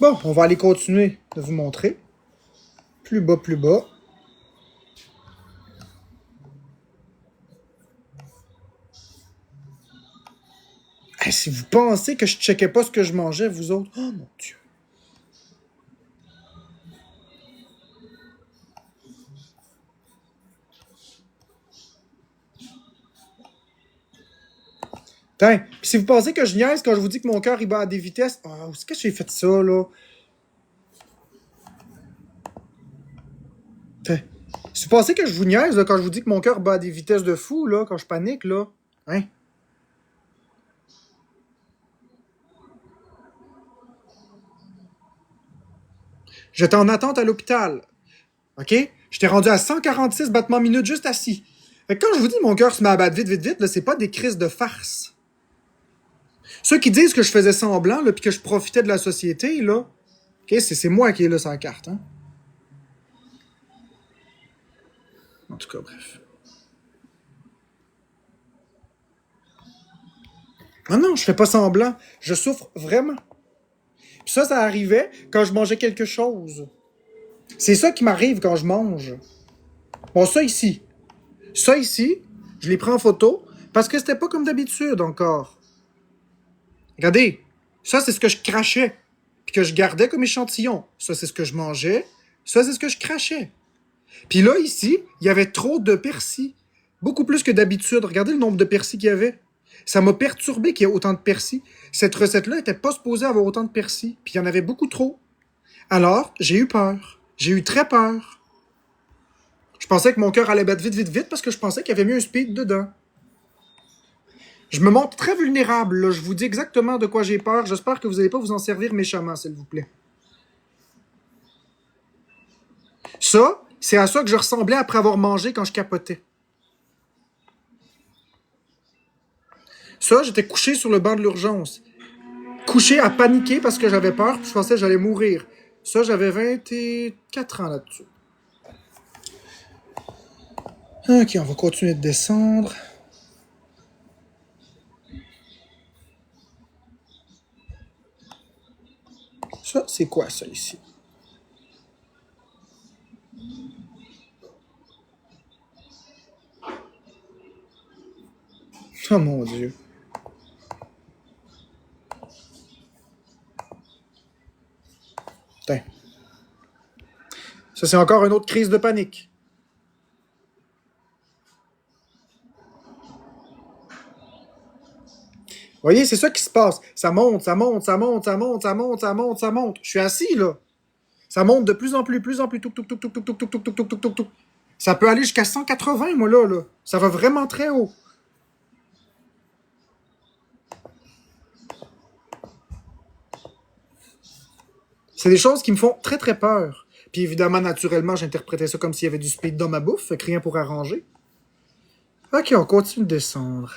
Bon, on va aller continuer de vous montrer. Plus bas, plus bas. Hey, si vous pensez que je checkais pas ce que je mangeais, vous autres. Oh mon Dieu. Putain, pis si vous pensez que je niaise quand je vous dis que mon cœur il bat à des vitesses. Ah, où est-ce que j'ai fait ça, là? Putain. Si vous pensez que je vous niaise là, quand je vous dis que mon cœur bat à des vitesses de fou, là, quand je panique, là. Hein? J'étais en attente à l'hôpital. OK? J'étais rendu à 146 battements minutes juste assis. Fait que quand je vous dis mon cœur se met à battre vite, vite, vite, là, c'est pas des crises de farce. Ceux qui disent que je faisais semblant, là, puis que je profitais de la société, là, OK, c'est moi qui est là sans carte, hein? En tout cas, bref. Non, non, je fais pas semblant. Je souffre vraiment. Puis ça arrivait quand je mangeais quelque chose. C'est ça qui m'arrive quand je mange. Bon, ça ici. Ça ici, je l'ai pris en photo parce que c'était pas comme d'habitude encore. Regardez, ça c'est ce que je crachais, puis que je gardais comme échantillon. Ça c'est ce que je mangeais, ça c'est ce que je crachais. Puis là ici, il y avait trop de persil, beaucoup plus que d'habitude. Regardez le nombre de persil qu'il y avait. Ça m'a perturbé qu'il y ait autant de persil. Cette recette-là n'était pas supposée avoir autant de persil, puis il y en avait beaucoup trop. Alors, j'ai eu peur. J'ai eu très peur. Je pensais que mon cœur allait battre vite, vite, vite parce que je pensais qu'il y avait mis un speed dedans. Je me montre très vulnérable, là. Je vous dis exactement de quoi j'ai peur. J'espère que vous n'allez pas vous en servir méchamment, s'il vous plaît. Ça, c'est à ça que je ressemblais après avoir mangé quand je capotais. Ça, j'étais couché sur le banc de l'urgence. Couché à paniquer parce que j'avais peur, puis je pensais que j'allais mourir. Ça, j'avais 24 ans là-dessus. Ok, on va continuer de descendre. Ça, c'est quoi ça ici? Oh mon Dieu. Putain. Ça, c'est encore une autre crise de panique. Vous voyez, c'est ça qui se passe. Ça monte, ça monte, ça monte, ça monte, ça monte, ça monte, ça monte. Je suis assis, là. Ça monte de plus en plus, plus en plus. Touc, touc, touc, touc, touc, touc, touc, touc, touc, touc, touc, touc. Ça peut aller jusqu'à 180, moi, là. Ça va vraiment très haut. C'est des choses qui me font très, très peur. Puis évidemment, naturellement, j'interprétais ça comme s'il y avait du speed dans ma bouffe, fait que rien pour arranger. Ok, on continue de descendre.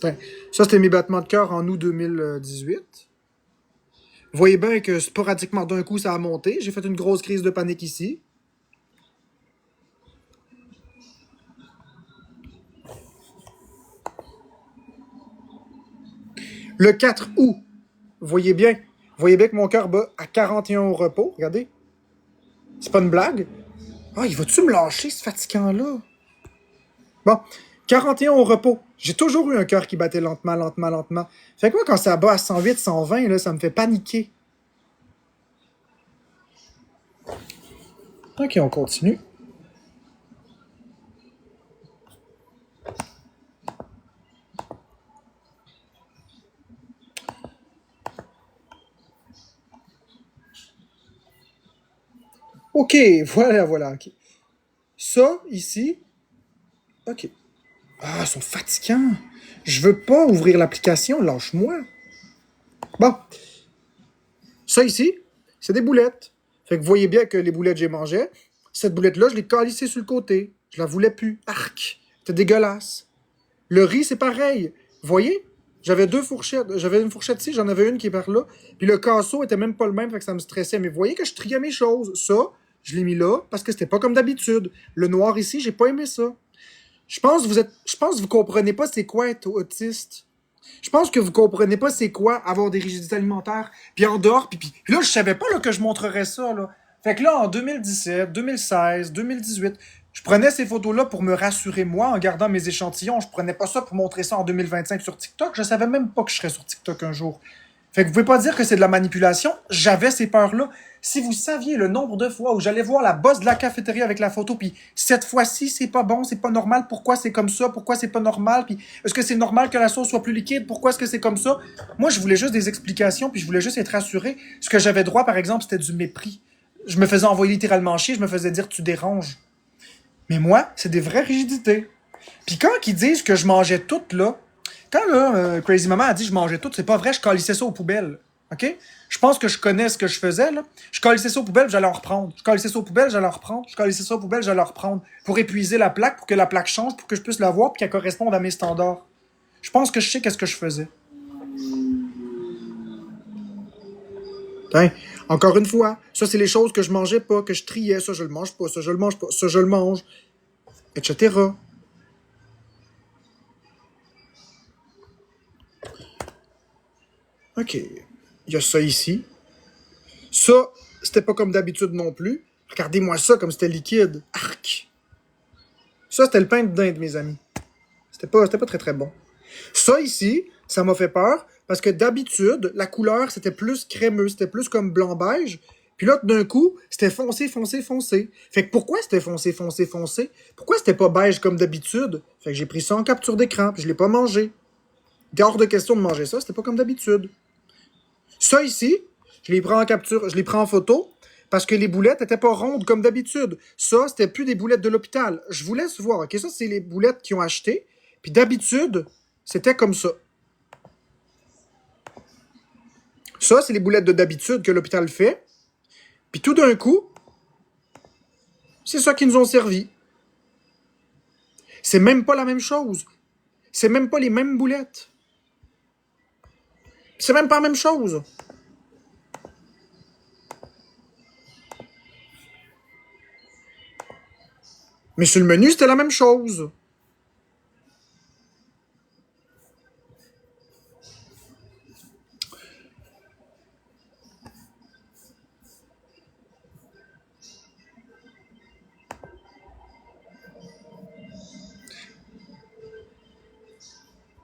Enfin, ça, c'était mes battements de cœur en août 2018. Vous voyez bien que sporadiquement, d'un coup, ça a monté. J'ai fait une grosse crise de panique ici. Le 4 août, vous voyez bien que mon cœur bat à 41 au repos. Regardez. C'est pas une blague. Ah, il va-tu me lâcher, ce fatigant-là? Bon, 41 au repos. J'ai toujours eu un cœur qui battait lentement, lentement, lentement. Fait que moi, quand ça bat à 108, 120, là, ça me fait paniquer. Ok, on continue. OK, voilà, OK. Ça, ici, OK. Ah, ils sont fatigants. Je veux pas ouvrir l'application, lâche-moi. Bon, ça ici, c'est des boulettes. Fait que vous voyez bien que les boulettes, j'ai mangé. Cette boulette-là, je l'ai calissée sur le côté. Je la voulais plus. Arc! C'était dégueulasse. Le riz, c'est pareil. Vous voyez? J'avais deux fourchettes. J'avais une fourchette ici, j'en avais une qui est par là. Puis le casseau était même pas le même, fait que ça me stressait. Mais vous voyez que je triais mes choses. Ça, je l'ai mis là parce que c'était pas comme d'habitude. Le noir ici, j'ai pas aimé ça. Je pense que vous comprenez pas c'est quoi être autiste. Je pense que vous comprenez pas c'est quoi avoir des rigidités alimentaires. Puis en dehors, puis là, je savais pas là, que je montrerais ça. Là. Fait que là, en 2017, 2016, 2018, je prenais ces photos-là pour me rassurer moi en gardant mes échantillons. Je prenais pas ça pour montrer ça en 2025 sur TikTok. Je savais même pas que je serais sur TikTok un jour. Fait que vous pouvez pas dire que c'est de la manipulation. J'avais ces peurs-là. Si vous saviez le nombre de fois où j'allais voir la boss de la cafétéria avec la photo, puis cette fois-ci, c'est pas bon, c'est pas normal, pourquoi c'est comme ça, pourquoi c'est pas normal, puis est-ce que c'est normal que la sauce soit plus liquide, pourquoi est-ce que c'est comme ça? Moi, je voulais juste des explications, puis je voulais juste être rassuré. Ce que j'avais droit, par exemple, c'était du mépris. Je me faisais envoyer littéralement chier, je me faisais dire tu déranges. Mais moi, c'est des vraies rigidités. Puis quand ils disent que je mangeais tout, là, quand là, Crazy Mama a dit que je mangeais tout, c'est pas vrai, je calissais ça aux poubelles. OK? Je pense que je connais ce que je faisais, là. Je calissais ça aux poubelles, j'allais en reprendre. Je calissais ça aux poubelles, j'allais en reprendre. Je calissais ça aux poubelles, j'allais en reprendre. Pour épuiser la plaque, pour que la plaque change, pour que je puisse la voir, puis qu'elle corresponde à mes standards. Je pense que je sais qu'est-ce que je faisais. Hein? Encore une fois, ça, c'est les choses que je mangeais pas, que je triais. Ça, je le mange pas. Ça, je le mange pas. Ça, je le mange. Etc. OK. Il y a ça ici. Ça, c'était pas comme d'habitude non plus. Regardez-moi ça comme c'était liquide. Arc! Ça, c'était le pain de dinde, mes amis. C'était pas très très bon. Ça ici, ça m'a fait peur parce que d'habitude, la couleur, c'était plus crémeux, c'était plus comme blanc-beige. Puis là, d'un coup, c'était foncé, foncé, foncé. Fait que pourquoi c'était foncé, foncé, foncé? Pourquoi c'était pas beige comme d'habitude? Fait que j'ai pris ça en capture d'écran, puis je l'ai pas mangé. Il était hors de question de manger ça, c'était pas comme d'habitude. Ça ici, je les prends en capture, je les prends en photo parce que les boulettes n'étaient pas rondes comme d'habitude. Ça, c'était plus des boulettes de l'hôpital. Je vous laisse voir. OK, ça, c'est les boulettes qu'ils ont achetées. Puis d'habitude, c'était comme ça. Ça, c'est les boulettes de d'habitude que l'hôpital fait. Puis tout d'un coup, c'est ça qu'ils nous ont servi. C'est même pas la même chose. C'est même pas les mêmes boulettes. C'est même pas la même chose. Mais sur le menu, c'était la même chose.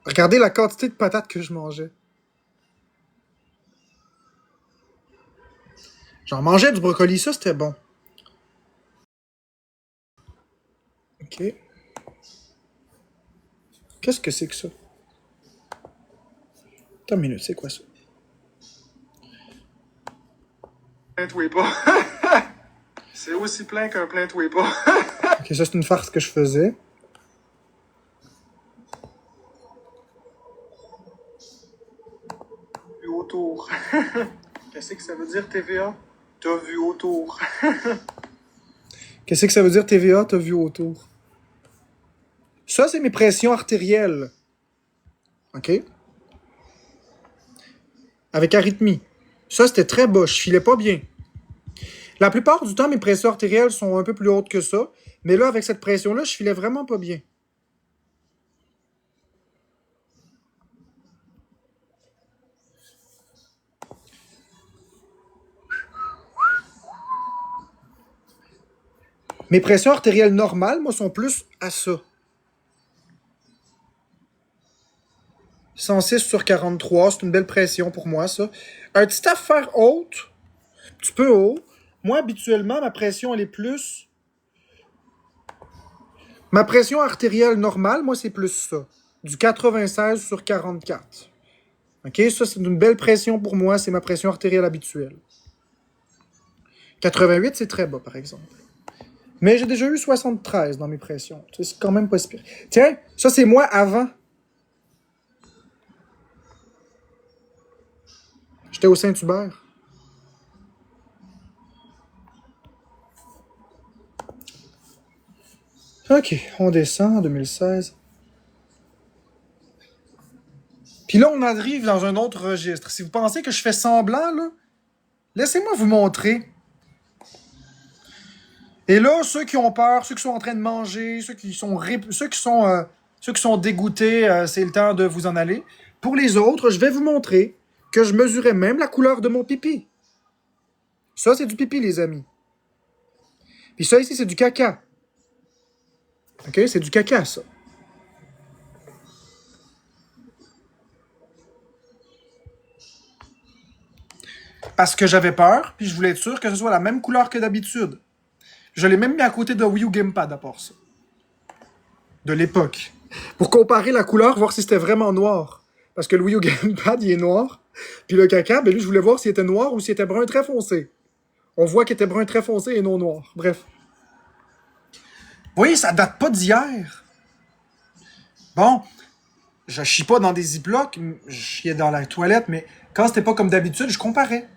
Regardez la quantité de patates que je mangeais. J'en mangeais du brocoli, ça c'était bon. OK. Qu'est-ce que c'est que ça? Attends une minute, c'est quoi ça? Plein de pas. C'est aussi plein qu'un plein de pas. OK, ça c'est une farce que je faisais. Vu autour. Qu'est-ce que ça veut dire TVA? T'as vu autour. Qu'est-ce que ça veut dire TVA, t'as vu autour? Ça, c'est mes pressions artérielles. OK? Avec arythmie. Ça, c'était très bas. Je filais pas bien. La plupart du temps, mes pressions artérielles sont un peu plus hautes que ça. Mais là, avec cette pression-là, je filais vraiment pas bien. Mes pressions artérielles normales, moi, sont plus à ça. 106/43, c'est une belle pression pour moi, ça. Un petit affaire haute, un petit peu haut. Moi, habituellement, ma pression, elle est plus... Ma pression artérielle normale, moi, c'est plus ça. Du 96/44. OK? Ça, c'est une belle pression pour moi. C'est ma pression artérielle habituelle. 88, c'est très bas, par exemple. Mais j'ai déjà eu 73 dans mes pressions. Tu sais, c'est quand même pas si pire. Tiens, ça, c'est moi avant. J'étais au Saint-Hubert. OK, on descend en 2016. Puis là, on arrive dans un autre registre. Si vous pensez que je fais semblant, là, laissez-moi vous montrer. Et là, ceux qui ont peur, ceux qui sont en train de manger, ceux qui sont dégoûtés, c'est le temps de vous en aller. Pour les autres, je vais vous montrer que je mesurais même la couleur de mon pipi. Ça, c'est du pipi, les amis. Puis ça, ici, c'est du caca. OK? C'est du caca, ça. Parce que j'avais peur, puis je voulais être sûr que ce soit la même couleur que d'habitude. Je l'ai même mis à côté de Wii U Gamepad, à part ça. De l'époque. Pour comparer la couleur, voir si c'était vraiment noir. Parce que le Wii U Gamepad, il est noir. Puis le caca, ben lui, je voulais voir s'il était noir ou s'il était brun très foncé. On voit qu'il était brun très foncé et non noir. Bref. Vous voyez, ça date pas d'hier. Bon, je chie pas dans des ziplocs, je chiais dans la toilette, mais quand c'était pas comme d'habitude, je comparais.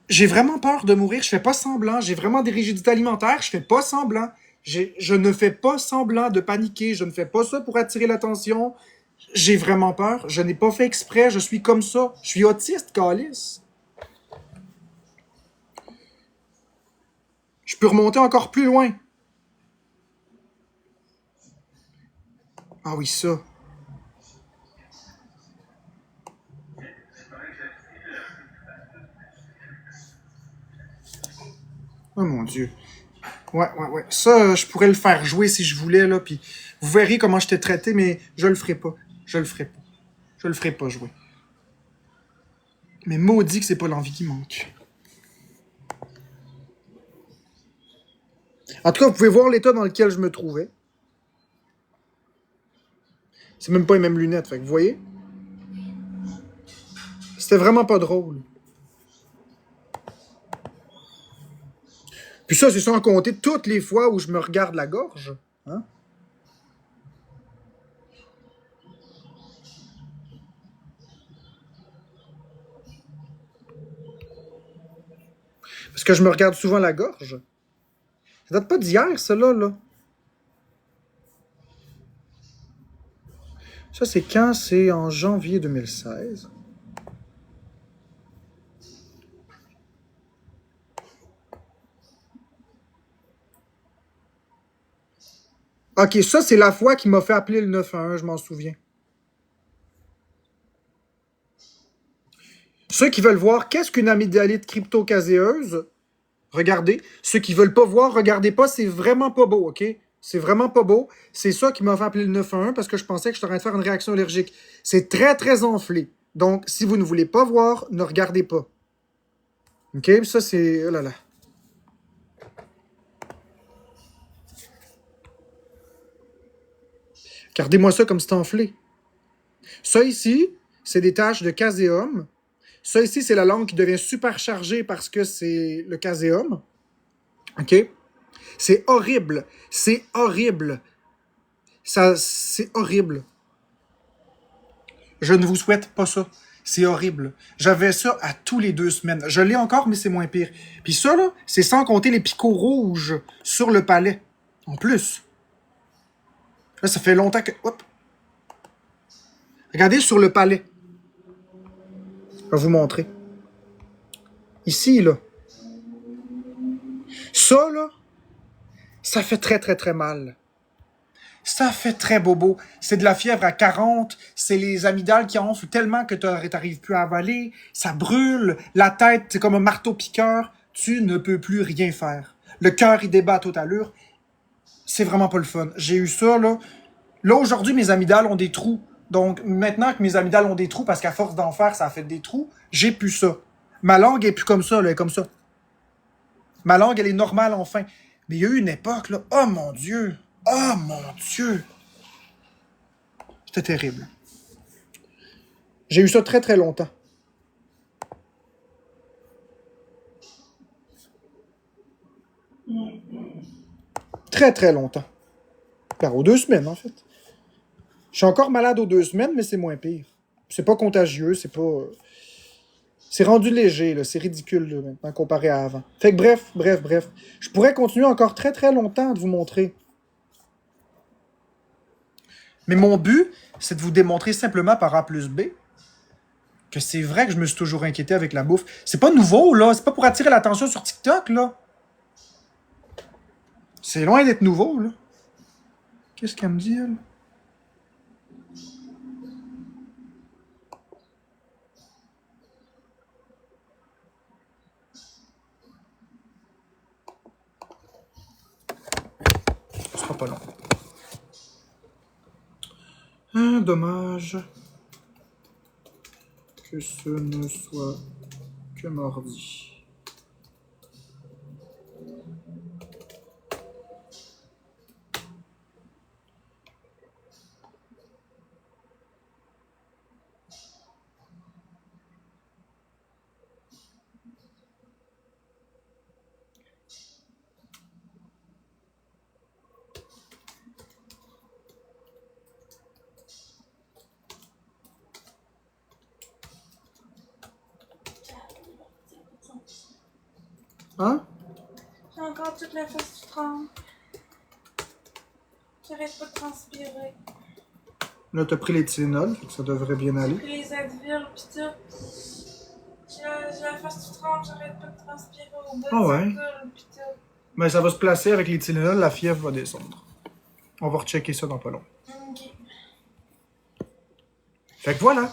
J'ai vraiment peur de mourir, je fais pas semblant. J'ai vraiment des rigidités alimentaires, je fais pas semblant. Je ne fais pas semblant de paniquer, je ne fais pas ça pour attirer l'attention. J'ai vraiment peur, je n'ai pas fait exprès, je suis comme ça. Je suis autiste, câlisse. Je peux remonter encore plus loin. Ah oui, ça. Oh mon Dieu. Ouais. Ça, je pourrais le faire jouer si je voulais, là, puis vous verrez comment je t'ai traité, mais je le ferai pas. Je le ferai pas jouer. Mais maudit que c'est pas l'envie qui manque. En tout cas, vous pouvez voir l'état dans lequel je me trouvais. C'est même pas les mêmes lunettes, fait que vous voyez? C'était vraiment pas drôle. Puis ça, c'est sans compter toutes les fois où je me regarde la gorge. Hein? Parce que je me regarde souvent la gorge. Ça date pas d'hier, ça, là. Ça, c'est quand? C'est en janvier 2016. OK, ça, c'est la fois qui m'a fait appeler le 911, je m'en souviens. Ceux qui veulent voir qu'est-ce qu'une amygdalite cryptocaséeuse, regardez. Ceux qui veulent pas voir, regardez pas, c'est vraiment pas beau, OK? C'est vraiment pas beau. C'est ça qui m'a fait appeler le 911 parce que je pensais que je serais en train de faire une réaction allergique. C'est très, très enflé. Donc, si vous ne voulez pas voir, ne regardez pas. OK? Ça, c'est... Oh là là. Regardez-moi ça comme c'est enflé. Ça ici, c'est des taches de caséum. Ça ici, c'est la langue qui devient super chargée parce que c'est le caséum. OK? C'est horrible. C'est horrible. Ça, c'est horrible. Je ne vous souhaite pas ça. C'est horrible. J'avais ça à tous les 2 semaines. Je l'ai encore, mais c'est moins pire. Puis ça, là, c'est sans compter les picots rouges sur le palais. En plus. Là, ça fait longtemps que... Hop. Regardez sur le palais. Je vais vous montrer. Ici, là. Ça, là, ça fait très, très, très mal. Ça fait très bobo. C'est de la fièvre à 40. C'est les amygdales qui enflent tellement que tu n'arrives plus à avaler. Ça brûle. La tête, c'est comme un marteau-piqueur. Tu ne peux plus rien faire. Le cœur, il débat à toute allure. C'est vraiment pas le fun. J'ai eu ça, là. Là, aujourd'hui, mes amygdales ont des trous. Donc, maintenant que mes amygdales ont des trous, parce qu'à force d'en faire, ça a fait des trous, j'ai plus ça. Ma langue est plus comme ça, là, elle est comme ça. Ma langue, elle est normale, enfin. Mais il y a eu une époque, là. Oh mon Dieu! Oh mon Dieu! C'était terrible. J'ai eu ça très, très longtemps. très très longtemps. Car aux 2 semaines, en fait. Je suis encore malade aux 2 semaines, mais c'est moins pire. C'est pas contagieux, c'est pas... C'est rendu léger, là. C'est ridicule, là, maintenant, comparé à avant. Fait que bref. Je pourrais continuer encore très très longtemps de vous montrer. Mais mon but, c'est de vous démontrer simplement par A plus B que c'est vrai que je me suis toujours inquiété avec la bouffe. C'est pas nouveau, là. C'est pas pour attirer l'attention sur TikTok, là. C'est loin d'être nouveau, là. Qu'est-ce qu'elle me dit, elle? Ce sera pas long. Dommage que ce ne soit que mardi. Hein? J'ai encore toute la face qui tremble. J'arrête pas de transpirer. Là, t'as pris les Tylenol, fait que ça devrait bien aller. J'ai pris les Advil pis tout. J'ai la face qui tremble, j'arrête pas de transpirer au bas Ah ouais? du col pis tout. Mais ça va se placer avec les Tylenol, la fièvre va descendre. On va rechecker ça dans pas long. Ok. Fait que voilà.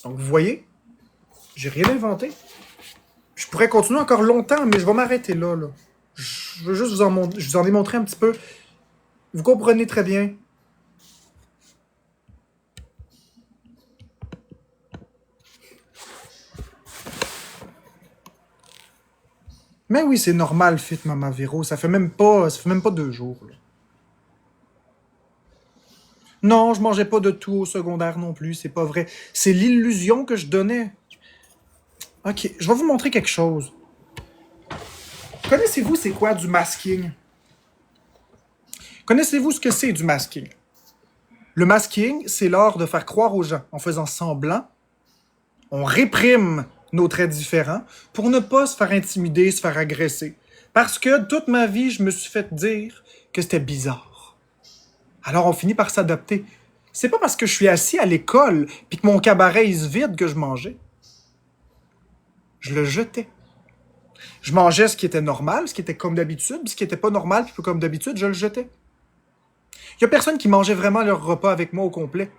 Donc, vous voyez, j'ai rien inventé. Je pourrais continuer encore longtemps, mais je vais m'arrêter là, là. Je veux juste je vous en démontrer un petit peu. Vous comprenez très bien. Mais oui, c'est normal, Fit Mama Véro. Ça fait même pas 2 jours, là. Non, je mangeais pas de tout au secondaire non plus, c'est pas vrai. C'est l'illusion que je donnais. Ok, je vais vous montrer quelque chose. Connaissez-vous c'est quoi du masking? Connaissez-vous ce que c'est du masking? Le masking, c'est l'art de faire croire aux gens, en faisant semblant, on réprime nos traits différents pour ne pas se faire intimider, se faire agresser. Parce que toute ma vie, je me suis fait dire que c'était bizarre. Alors on finit par s'adapter. C'est pas parce que je suis assis à l'école puis que mon cabaret il se vide que je mangeais. Je le jetais. Je mangeais ce qui était normal, ce qui était comme d'habitude, puis ce qui était pas normal, puis comme d'habitude, je le jetais. Il y a personne qui mangeait vraiment leur repas avec moi au complet.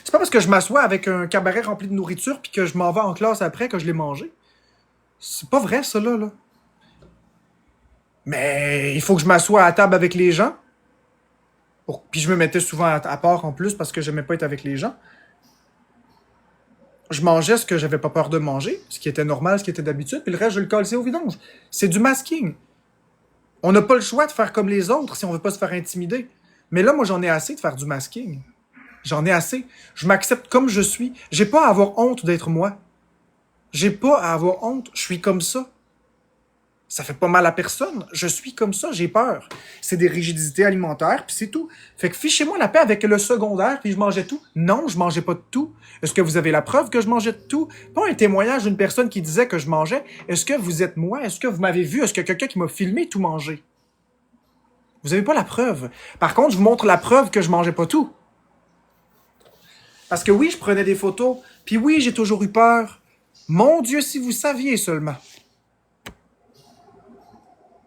C'est pas parce que je m'assois avec un cabaret rempli de nourriture puis que je m'en vais en classe après que je l'ai mangé. C'est pas vrai, ça, là. Mais il faut que je m'assoie à table avec les gens. Puis je me mettais souvent à part en plus parce que j'aimais pas être avec les gens. Je mangeais ce que j'avais pas peur de manger, ce qui était normal, ce qui était d'habitude, puis le reste, je le calçais au vidange. C'est du masking. On n'a pas le choix de faire comme les autres si on veut pas se faire intimider. Mais là, moi, j'en ai assez de faire du masking. J'en ai assez. Je m'accepte comme je suis. J'ai pas à avoir honte d'être moi. J'ai pas à avoir honte. Je suis comme ça. Ça fait pas mal à personne. Je suis comme ça. J'ai peur. C'est des rigidités alimentaires, puis c'est tout. Fait que fichez-moi la paix avec le secondaire, puis je mangeais tout. Non, je mangeais pas de tout. Est-ce que vous avez la preuve que je mangeais de tout? Pas un témoignage d'une personne qui disait que je mangeais. Est-ce que vous êtes moi? Est-ce que vous m'avez vu? Est-ce que quelqu'un qui m'a filmé tout manger? Vous avez pas la preuve. Par contre, je vous montre la preuve que je mangeais pas tout. Parce que oui, je prenais des photos, puis oui, j'ai toujours eu peur. Mon Dieu, si vous saviez seulement.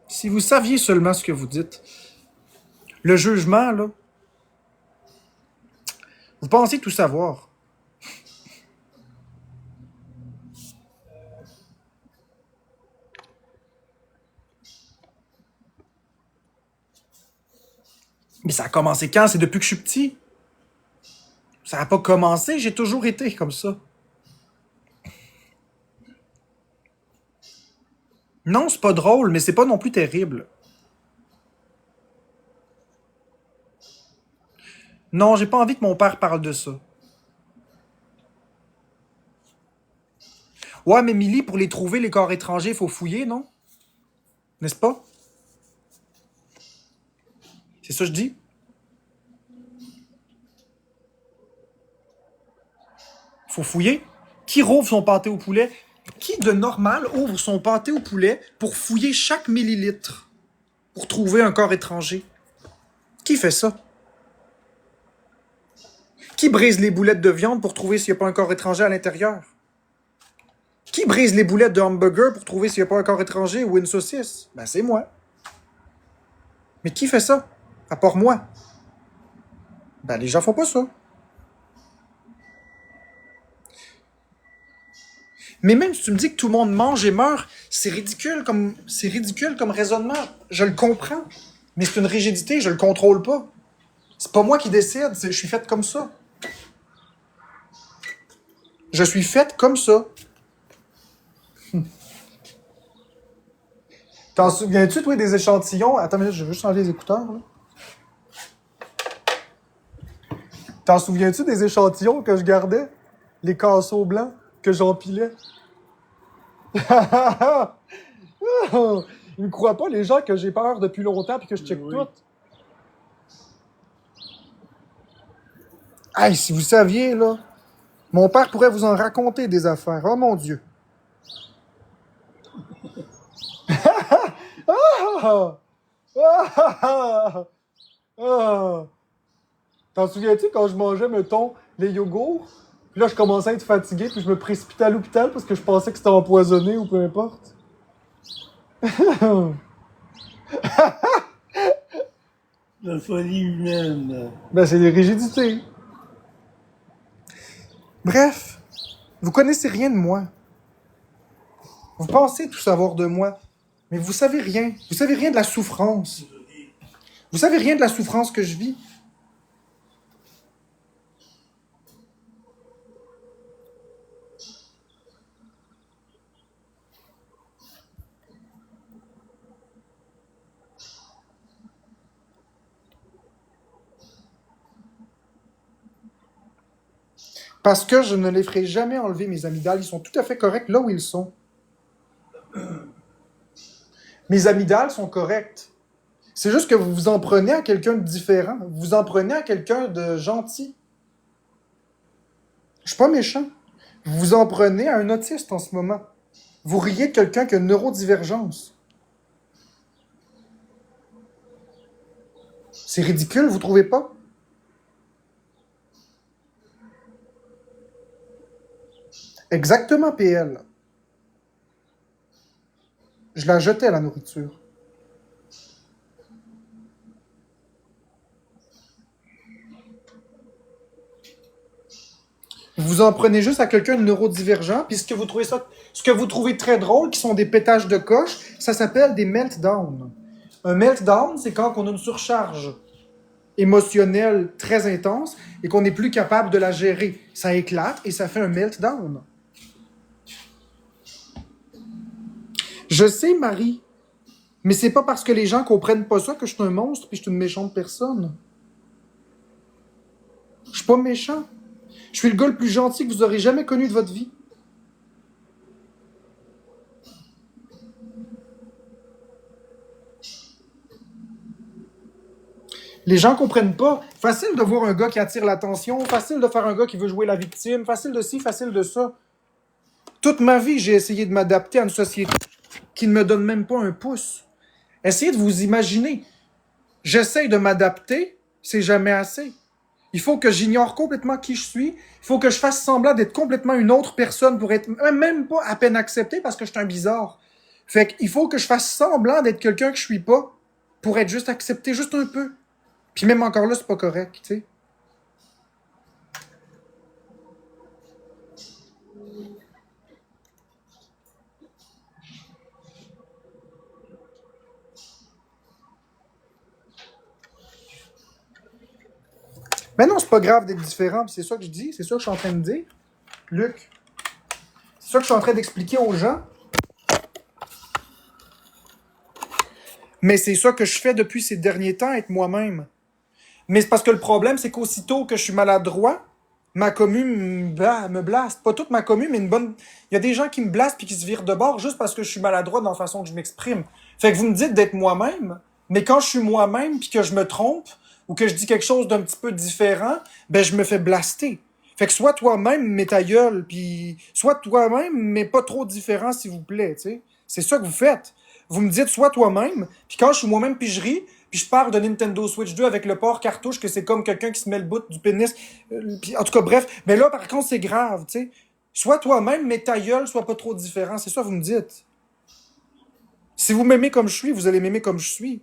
Si vous saviez seulement ce que vous dites. Le jugement, là. Vous pensez tout savoir. Mais ça a commencé quand? C'est depuis que je suis petit. Ça n'a pas commencé, j'ai toujours été comme ça. Non, c'est pas drôle, mais c'est pas non plus terrible. Non, j'ai pas envie que mon père parle de ça. Ouais, mais Milly, pour les trouver, les corps étrangers, il faut fouiller, non? N'est-ce pas? C'est ça que je dis? Faut fouiller. Qui rouvre son pâté au poulet? Qui de normal ouvre son pâté au poulet pour fouiller chaque millilitre pour trouver un corps étranger? Qui fait ça? Qui brise les boulettes de viande pour trouver s'il n'y a pas un corps étranger à l'intérieur? Qui brise les boulettes de hamburger pour trouver s'il n'y a pas un corps étranger ou une saucisse? Ben, c'est moi. Mais qui fait ça? À part moi. Ben, les gens font pas ça. Mais même si tu me dis que tout le monde mange et meurt, c'est ridicule comme raisonnement. Je le comprends. Mais c'est une rigidité, je le contrôle pas. C'est pas moi qui décide, je suis faite comme ça. Je suis faite comme ça. T'en souviens-tu, toi, des échantillons? Attends une minute, je veux juste changer les écouteurs, là. T'en souviens-tu des échantillons que je gardais? Les casseaux blancs que j'empilais? Ils me croient pas, les gens, que j'ai peur depuis longtemps et que je check tout. Hey, si vous saviez, là, mon père pourrait vous en raconter des affaires. Oh mon Dieu. Ah! Ah! Ah! T'en souviens-tu quand je mangeais, mettons, les yogourts? Puis là, je commençais à être fatigué, puis je me précipitais à l'hôpital parce que je pensais que c'était empoisonné ou peu importe. La folie humaine. Ben, c'est des rigidités. Bref, vous connaissez rien de moi. Vous pensez tout savoir de moi, mais vous savez rien. Vous savez rien de la souffrance. Vous savez rien de la souffrance que je vis. Parce que je ne les ferai jamais enlever, mes amygdales. Ils sont tout à fait corrects là où ils sont. Mes amygdales sont correctes. C'est juste que vous vous en prenez à quelqu'un de différent. Vous vous en prenez à quelqu'un de gentil. Je suis pas méchant. Vous vous en prenez à un autiste en ce moment. Vous riez de quelqu'un qui a une neurodivergence. C'est ridicule, vous trouvez pas? Exactement, PL. Je la jetais, la nourriture. Vous en prenez juste à quelqu'un de neurodivergent, puis ce que vous trouvez très drôle, qui sont des pétages de coche, ça s'appelle des meltdowns. Un meltdown, c'est quand on a une surcharge émotionnelle très intense et qu'on n'est plus capable de la gérer. Ça éclate et ça fait un meltdown. Je sais, Marie, mais c'est pas parce que les gens comprennent pas ça que je suis un monstre puis je suis une méchante personne. Je suis pas méchant. Je suis le gars le plus gentil que vous aurez jamais connu de votre vie. Les gens comprennent pas. Facile de voir un gars qui attire l'attention, facile de faire un gars qui veut jouer la victime, facile de ci, facile de ça. Toute ma vie, j'ai essayé de m'adapter à une société qui ne me donne même pas un pouce. Essayez de vous imaginer. J'essaye de m'adapter, c'est jamais assez. Il faut que j'ignore complètement qui je suis. Il faut que je fasse semblant d'être complètement une autre personne pour être même pas à peine accepté parce que je suis un bizarre. Fait qu'il faut que je fasse semblant d'être quelqu'un que je suis pas pour être juste accepté, juste un peu. Puis même encore là, c'est pas correct, tu sais. Mais non, c'est pas grave d'être différent, puis c'est ça que je dis, c'est ça que je suis en train de dire. Luc, c'est ça que je suis en train d'expliquer aux gens. Mais c'est ça que je fais depuis ces derniers temps, être moi-même. Mais c'est parce que le problème, c'est qu'aussitôt que je suis maladroit, ma commune me blaste. Pas toute ma commune, mais une bonne... Il y a des gens qui me blastent puis qui se virent de bord juste parce que je suis maladroit dans la façon que je m'exprime. Fait que vous me dites d'être moi-même, mais quand je suis moi-même puis que je me trompe ou que je dis quelque chose d'un petit peu différent, ben je me fais blaster. Fait que sois toi-même, mais ta gueule, puis sois toi-même, mais pas trop différent, s'il vous plaît, tu sais. C'est ça que vous faites. Vous me dites sois toi-même, puis quand je suis moi-même puis je ris, puis je parle de Nintendo Switch 2 avec le port cartouche que c'est comme quelqu'un qui se met le bout du pénis. Puis en tout cas, bref. Mais là, par contre, c'est grave, tu sais. Sois toi-même, mais ta gueule soit pas trop différent. C'est ça que vous me dites. Si vous m'aimez comme je suis, vous allez m'aimer comme je suis.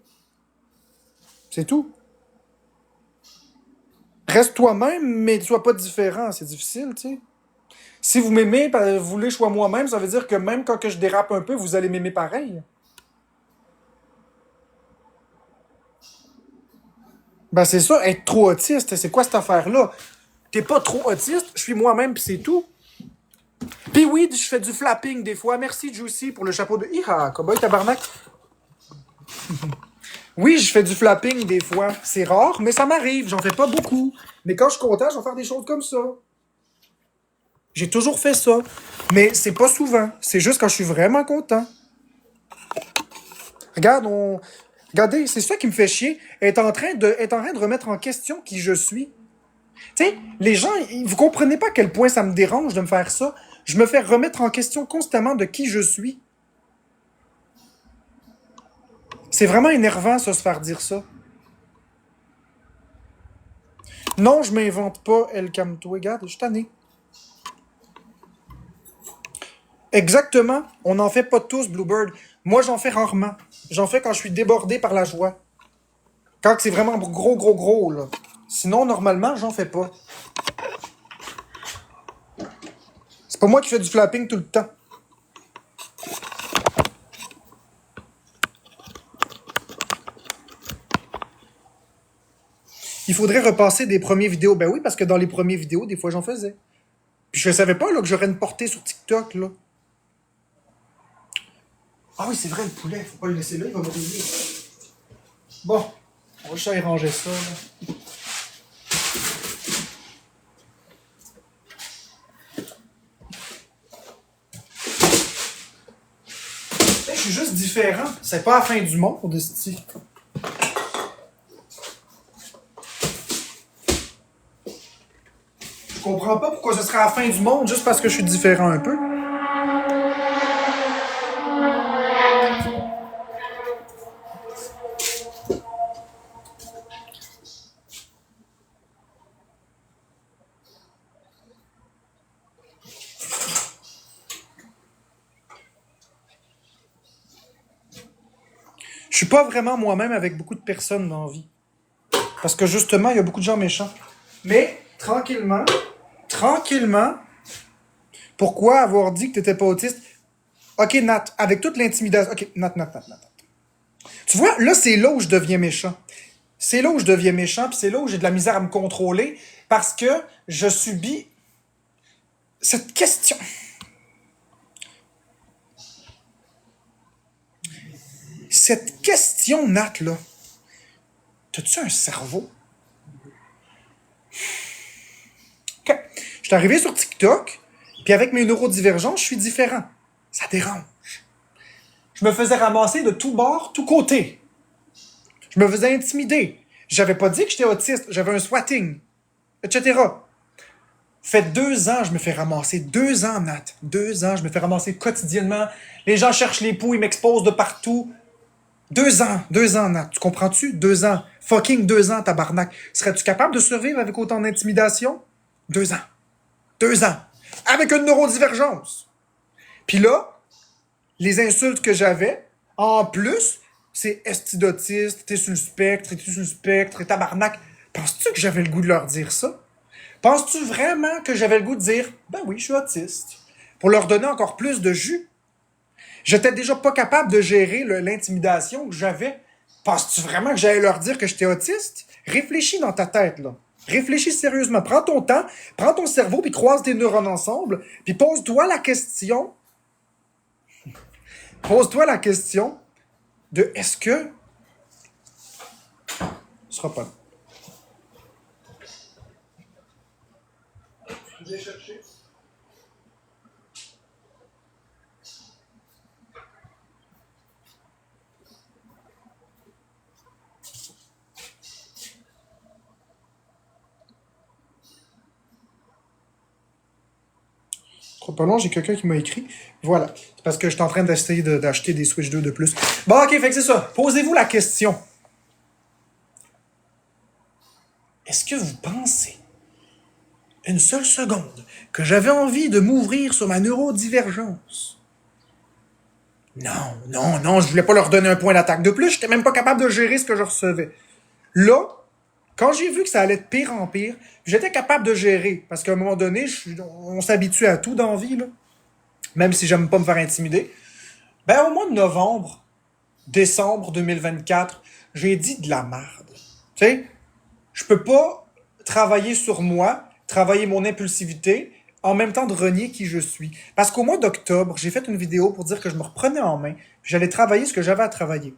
C'est tout. Reste toi-même, mais sois pas différent. C'est difficile, tu sais. Si vous m'aimez, vous voulez que je sois moi-même, ça veut dire que même quand que je dérape un peu, vous allez m'aimer pareil. Ben c'est ça, être trop autiste, c'est quoi cette affaire-là? T'es pas trop autiste, je suis moi-même pis c'est tout. Pis oui, je fais du flapping des fois. Merci Juicy pour le chapeau de Iha, cowboy tabarnak. Oui, je fais du flapping des fois. C'est rare, mais ça m'arrive, j'en fais pas beaucoup. Mais quand je suis content, je vais faire des choses comme ça. J'ai toujours fait ça. Mais c'est pas souvent. C'est juste quand je suis vraiment content. Regarde, Regardez, c'est ça qui me fait chier. Est en train de remettre en question qui je suis. Tu sais, les gens, vous comprenez pas à quel point ça me dérange de me faire ça. Je me fais remettre en question constamment de qui je suis. C'est vraiment énervant, ça, se faire dire ça. Non, je m'invente pas, El Camto. Regarde, je suis tanné. Exactement. On n'en fait pas tous, Bluebird. Moi, j'en fais rarement. J'en fais quand je suis débordé par la joie. Quand c'est vraiment gros, gros, gros, là. Sinon, normalement, j'en fais pas. C'est pas moi qui fais du flapping tout le temps. Il faudrait repasser des premières vidéos. Ben oui, parce que dans les premières vidéos, des fois, j'en faisais. Puis je savais pas là, que j'aurais une portée sur TikTok, là. Ah oui, c'est vrai, le poulet. Faut pas le laisser là, il va brûler. Bon, on va juste aller ranger ça, là. Je suis juste différent. C'est pas la fin du monde, esti. Je comprends pas pourquoi ce serait la fin du monde juste parce que je suis différent un peu. Je suis pas vraiment moi-même avec beaucoup de personnes dans la vie. Parce que justement, il y a beaucoup de gens méchants. Mais, tranquillement, pourquoi avoir dit que t'étais pas autiste? Ok, Nat, avec toute l'intimidation. Ok, Nat. Tu vois, là, c'est là où je deviens méchant. C'est là où je deviens méchant, puis c'est là où j'ai de la misère à me contrôler, parce que je subis cette question. Cette question, Nat, là. T'as-tu un cerveau? Ok. Je suis arrivé sur TikTok, puis avec mes neurodivergences, je suis différent. Ça dérange. Je me faisais ramasser de tous bords, tous côtés. Je me faisais intimider. J'avais pas dit que j'étais autiste, j'avais un swatting, etc. Fait 2 ans, je me fais ramasser. 2 ans, Nat. 2 ans, je me fais ramasser quotidiennement. Les gens cherchent les poux, ils m'exposent de partout. 2 ans, Nat. Tu comprends-tu? 2 ans. Fucking 2 ans, tabarnak. Serais-tu capable de survivre avec autant d'intimidation? 2 ans. 2 ans. Avec une neurodivergence. Puis là, les insultes que j'avais, en plus, c'est esti d'autiste, t'es sur le spectre, et tabarnak. Penses-tu que j'avais le goût de leur dire ça? Penses-tu vraiment que j'avais le goût de dire « Ben oui, je suis autiste » pour leur donner encore plus de jus? J'étais déjà pas capable de gérer l'intimidation que j'avais. Penses-tu vraiment que j'allais leur dire que j'étais autiste? Réfléchis dans ta tête, là. Réfléchis sérieusement. Prends ton temps, prends ton cerveau, puis croise tes neurones ensemble, puis pose-toi la question... Pose-toi la question de est-ce que... Ce sera pas là. Je vais chercher. crois pas long, j'ai quelqu'un qui m'a écrit. Voilà. C'est parce que je suis en train d'essayer d'acheter des Switch 2 de plus. Bon, ok, fait que c'est ça. Posez-vous la question. Est-ce que vous pensez, une seule seconde, que j'avais envie de m'ouvrir sur ma neurodivergence? Non, je voulais pas leur donner un point d'attaque de plus, j'étais même pas capable de gérer ce que je recevais. Là, quand j'ai vu que ça allait de pire en pire, j'étais capable de gérer, parce qu'à un moment donné, on s'habitue à tout dans la vie, là. Même si j'aime pas me faire intimider. Ben, au mois de novembre, décembre 2024, j'ai dit de la merde. Tu sais, je peux pas travailler sur moi, travailler mon impulsivité, en même temps de renier qui je suis. Parce qu'au mois d'octobre, j'ai fait une vidéo pour dire que je me reprenais en main, puis j'allais travailler ce que j'avais à travailler.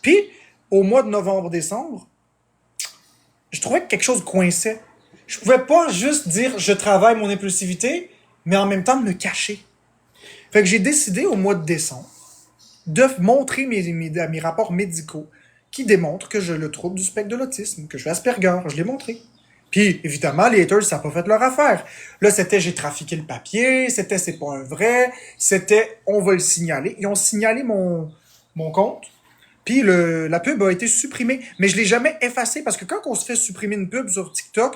Puis, au mois de novembre-décembre, je trouvais que quelque chose coinçait. Je pouvais pas juste dire je travaille mon impulsivité, mais en même temps de me cacher. Fait que j'ai décidé au mois de décembre de montrer mes rapports médicaux qui démontrent que j'ai le trouble du spectre de l'autisme, que je suis Asperger. Je l'ai montré. Puis, évidemment, les haters, ça n'a pas fait leur affaire. Là, c'était j'ai trafiqué le papier, c'était c'est pas un vrai, c'était on va le signaler. Ils ont signalé mon compte. Puis la pub a été supprimée. Mais je l'ai jamais effacée parce que quand on se fait supprimer une pub sur TikTok,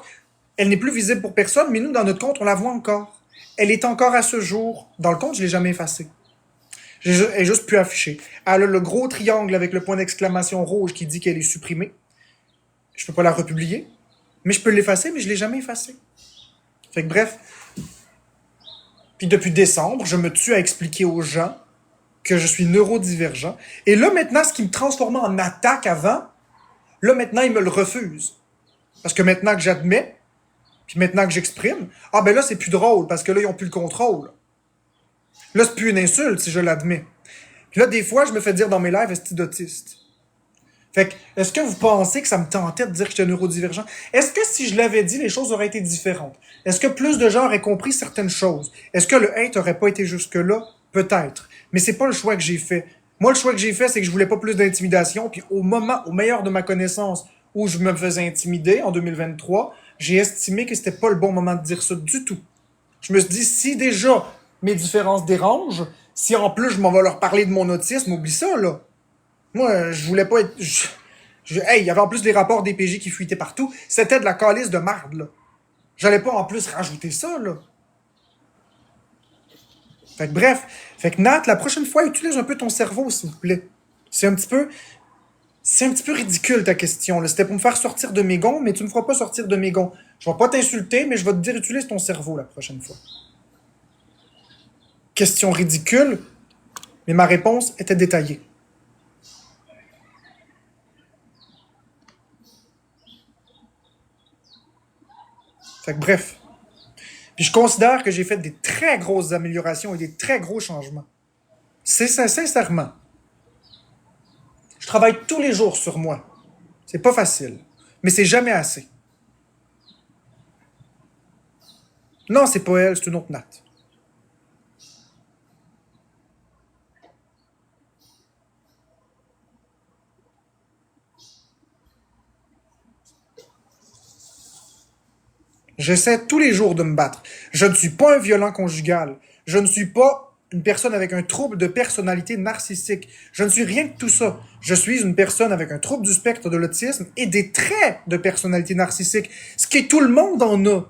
elle n'est plus visible pour personne, mais nous, dans notre compte, on la voit encore. Elle est encore à ce jour. Dans le compte, je l'ai jamais effacée. Elle est juste plus affichée. Elle a le gros triangle avec le point d'exclamation rouge qui dit qu'elle est supprimée. Je peux pas la republier. Mais je peux l'effacer, mais je l'ai jamais effacée. Fait que bref. Puis depuis décembre, je me tue à expliquer aux gens que je suis neurodivergent. Et là, maintenant, ce qui me transformait en attaque avant, là, maintenant, ils me le refusent. Parce que maintenant que j'admets, puis maintenant que j'exprime, ah ben là, c'est plus drôle, parce que là, ils ont plus le contrôle. Là, c'est plus une insulte si je l'admets. Puis là, des fois, je me fais dire dans mes lives, est-ce d'autiste? Fait que, est-ce que vous pensez que ça me tentait de dire que j'étais neurodivergent? Est-ce que si je l'avais dit, les choses auraient été différentes? Est-ce que plus de gens auraient compris certaines choses? Est-ce que le hate aurait pas été jusque-là? Peut-être. Mais c'est pas le choix que j'ai fait. Moi, le choix que j'ai fait, c'est que je voulais pas plus d'intimidation. Puis au meilleur de ma connaissance, où je me faisais intimider, en 2023, j'ai estimé que c'était pas le bon moment de dire ça du tout. Je me suis dit, si déjà mes différences dérangent, si en plus je m'en vais leur parler de mon autisme, oublie ça, là. Moi, je voulais pas être... Hey, il y avait en plus des rapports DPJ qui fuitaient partout. C'était de la calice de marde, là. J'allais pas en plus rajouter ça, là. Fait que bref. Fait que Nat, la prochaine fois, utilise un peu ton cerveau, s'il vous plaît. C'est un petit peu ridicule, ta question, là. C'était pour me faire sortir de mes gonds, mais tu me feras pas sortir de mes gonds. Je vais pas t'insulter, mais je vais te dire, utilise ton cerveau la prochaine fois. Question ridicule, mais ma réponse était détaillée. Fait que bref. Puis je considère que j'ai fait des très grosses améliorations et des très gros changements. C'est ça, sincèrement. Je travaille tous les jours sur moi. C'est pas facile. Mais c'est jamais assez. Non, c'est pas elle, c'est une autre Nat. J'essaie tous les jours de me battre. Je ne suis pas un violent conjugal. Je ne suis pas une personne avec un trouble de personnalité narcissique. Je ne suis rien de tout ça. Je suis une personne avec un trouble du spectre de l'autisme et des traits de personnalité narcissique, ce qui tout le monde en a.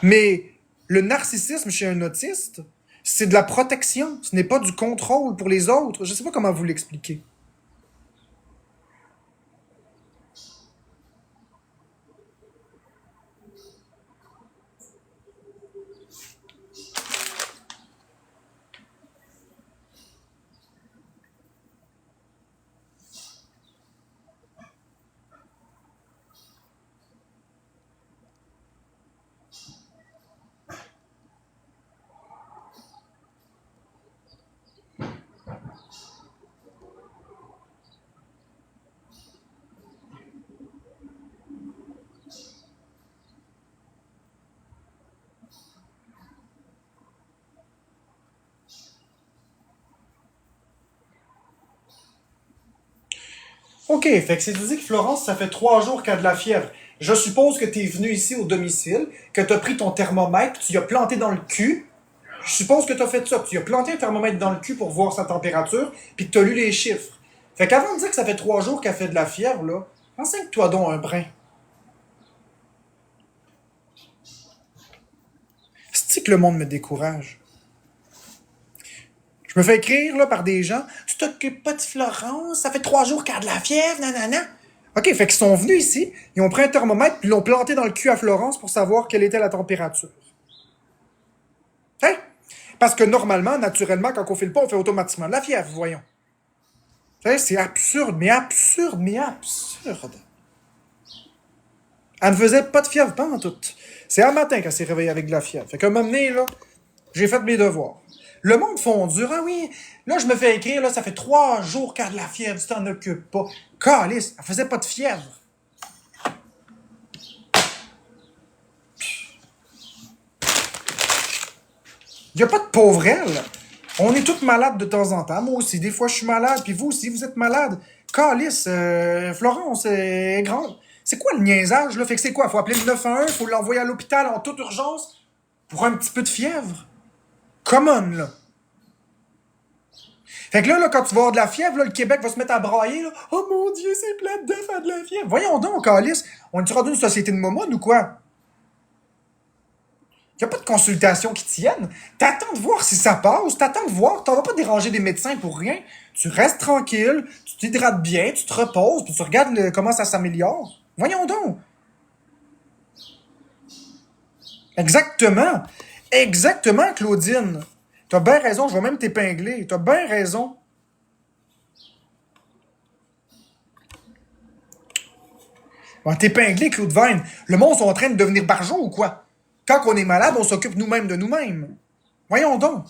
Mais le narcissisme chez un autiste, c'est de la protection. Ce n'est pas du contrôle pour les autres. Je ne sais pas comment vous l'expliquer. OK, fait que c'est dit que Florence, ça fait 3 jours qu'elle a de la fièvre. Je suppose que tu es venu ici au domicile, que tu as pris ton thermomètre, tu l'as planté dans le cul. Je suppose que tu as fait ça. Tu as planté un thermomètre dans le cul pour voir sa température, puis que tu as lu les chiffres. Fait qu'avant de dire que ça fait 3 jours qu'elle fait de la fièvre, là, enseigne-toi donc un brin. C'est que le monde me décourage. Je me fais écrire là, par des gens. Tu t'occupes pas de Florence, ça fait 3 jours qu'elle a de la fièvre, nanana. OK, fait qu'ils sont venus ici, ils ont pris un thermomètre, puis ils l'ont planté dans le cul à Florence pour savoir quelle était la température. Hein? Parce que normalement, naturellement, quand on file pas, on fait automatiquement de la fièvre, voyons. C'est absurde, mais absurde, mais absurde. Elle ne faisait pas de fièvre, pas en tout. C'est un matin qu'elle s'est réveillée avec de la fièvre. Fait qu'à un moment donné, là, j'ai fait mes devoirs. Le monde fond dur. Ah oui, là, je me fais écrire, là, ça fait 3 jours qu'elle a de la fièvre, tu t'en occupes pas. Calice, elle faisait pas de fièvre. Il n'y a pas de pauvrelle. On est tous malades de temps en temps. Moi aussi, des fois, je suis malade. Puis vous aussi, vous êtes malade. Calice, Florence est grande. C'est quoi le niaisage, là? Fait que c'est quoi? Faut appeler le 911, faut l'envoyer à l'hôpital en toute urgence pour un petit peu de fièvre? Come on, là. Fait que là, quand tu vas avoir de la fièvre, là, le Québec va se mettre à brailler. Là. Oh mon Dieu, c'est plate de faire de la fièvre. Voyons donc, calice. On est rendu une société de momones ou quoi? Il n'y a pas de consultation qui tienne. T'attends de voir si ça passe. T'attends de voir. T'en vas pas déranger des médecins pour rien. Tu restes tranquille. Tu t'hydrates bien. Tu te reposes. Puis tu regardes comment ça s'améliore. Voyons donc. Exactement. Exactement, Claudine. T'as bien raison. Je vais même t'épingler. T'as bien raison. On va t'épingler, Claude Vine. Le monde est en train de devenir barjot ou quoi? Quand on est malade, on s'occupe nous-mêmes de nous-mêmes. Voyons donc.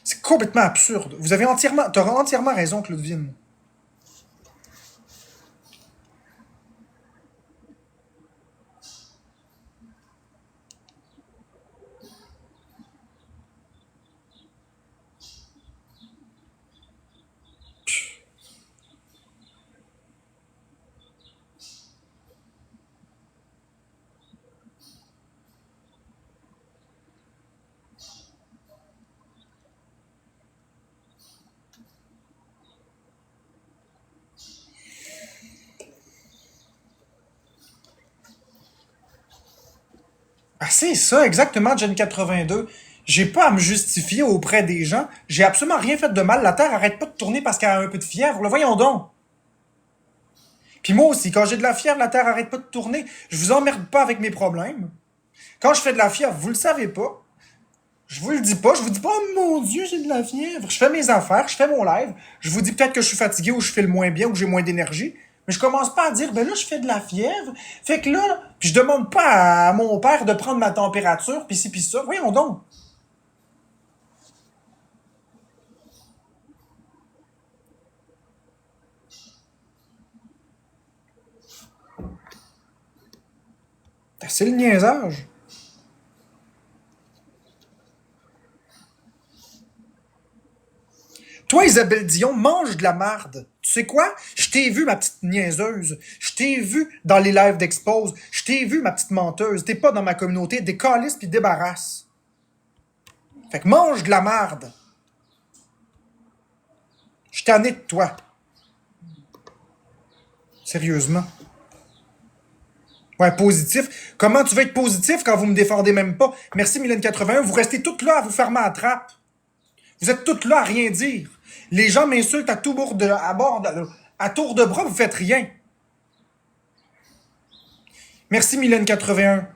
C'est complètement absurde. T'auras entièrement raison, Claudine. Ah, c'est ça, exactement, Gen 82. J'ai pas à me justifier auprès des gens. J'ai absolument rien fait de mal. La Terre arrête pas de tourner parce qu'elle a un peu de fièvre. Là, voyons donc. Puis moi aussi, quand j'ai de la fièvre, la Terre arrête pas de tourner. Je vous emmerde pas avec mes problèmes. Quand je fais de la fièvre, vous le savez pas. Je vous le dis pas. Je vous dis pas, oh mon Dieu, j'ai de la fièvre. Je fais mes affaires, je fais mon live. Je vous dis peut-être que je suis fatigué ou je fais le moins bien ou que j'ai moins d'énergie. Mais je commence pas à dire, ben là, je fais de la fièvre. Fait que là, puis je demande pas à mon père de prendre ma température, pis ci, pis ça. Voyons donc. C'est le niaisage. Toi, Isabelle Dion, mange de la marde. Tu sais quoi? Je t'ai vu, ma petite niaiseuse. Je t'ai vu dans les lives d'Expose. Je t'ai vu, ma petite menteuse. T'es pas dans ma communauté. Décalisse pis débarrasse. Fait que mange de la marde. Je t'en ai de toi. Sérieusement. Ouais, positif. Comment tu veux être positif quand vous me défendez même pas? Merci, Mylène 81. Vous restez toutes là à vous fermer à trappe. Vous êtes toutes là à rien dire. Les gens m'insultent à à tour de bras, vous faites rien. Merci, Mylène 81.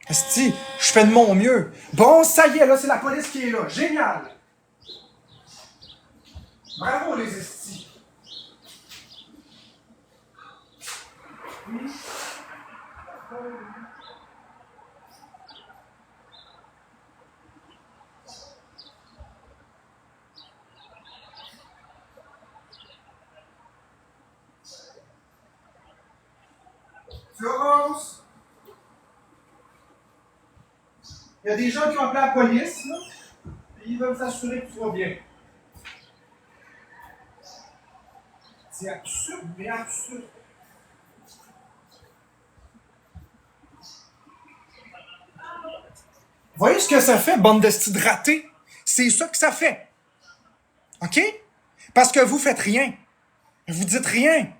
Esti, je fais de mon mieux. Bon, ça y est, là, c'est la police qui est là. Génial. Bravo, les estis. Florence! Il y a des gens qui ont appelé la police, là, et ils veulent s'assurer que tu vas bien. C'est absurde, mais absurde. Voyez ce que ça fait, bande d'estis de ratés? C'est ça que ça fait. OK? Parce que vous faites rien. Vous dites rien.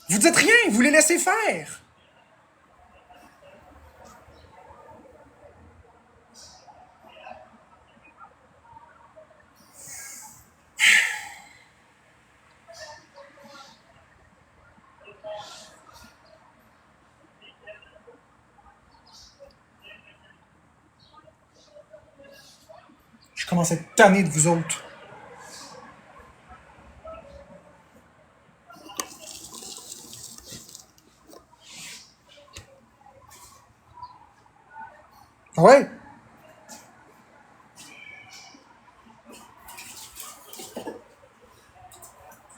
Vous dites rien, vous les laissez faire. Je commence à être tanné de vous autres. Ouais.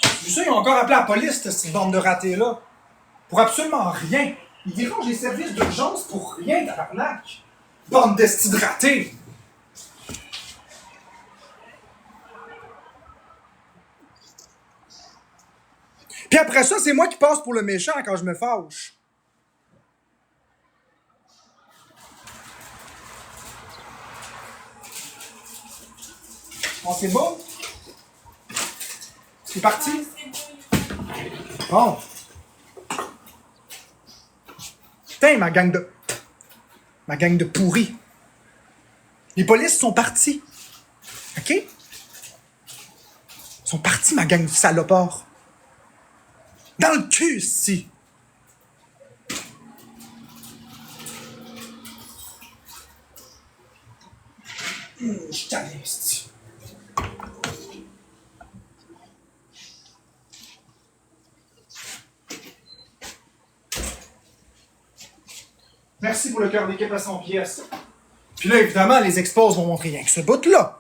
Tu sais, ils ont encore appelé la police, cette bande de ratés-là. Pour absolument rien. Ils dérangent les services d'urgence pour rien, tabarnak. Bande d'estis de ratés. Puis après ça, c'est moi qui passe pour le méchant quand je me fâche. Bon, c'est beau? C'est parti? Bon. Putain, ma gang de pourris. Les polices sont partis. OK? Ils sont partis, ma gang de salopards. Dans le cul, ici. Je t'allais, ici. Merci pour le cœur d'équipe à 100 pièces. Puis là, évidemment, les expos vont montrer rien que ce bout-là.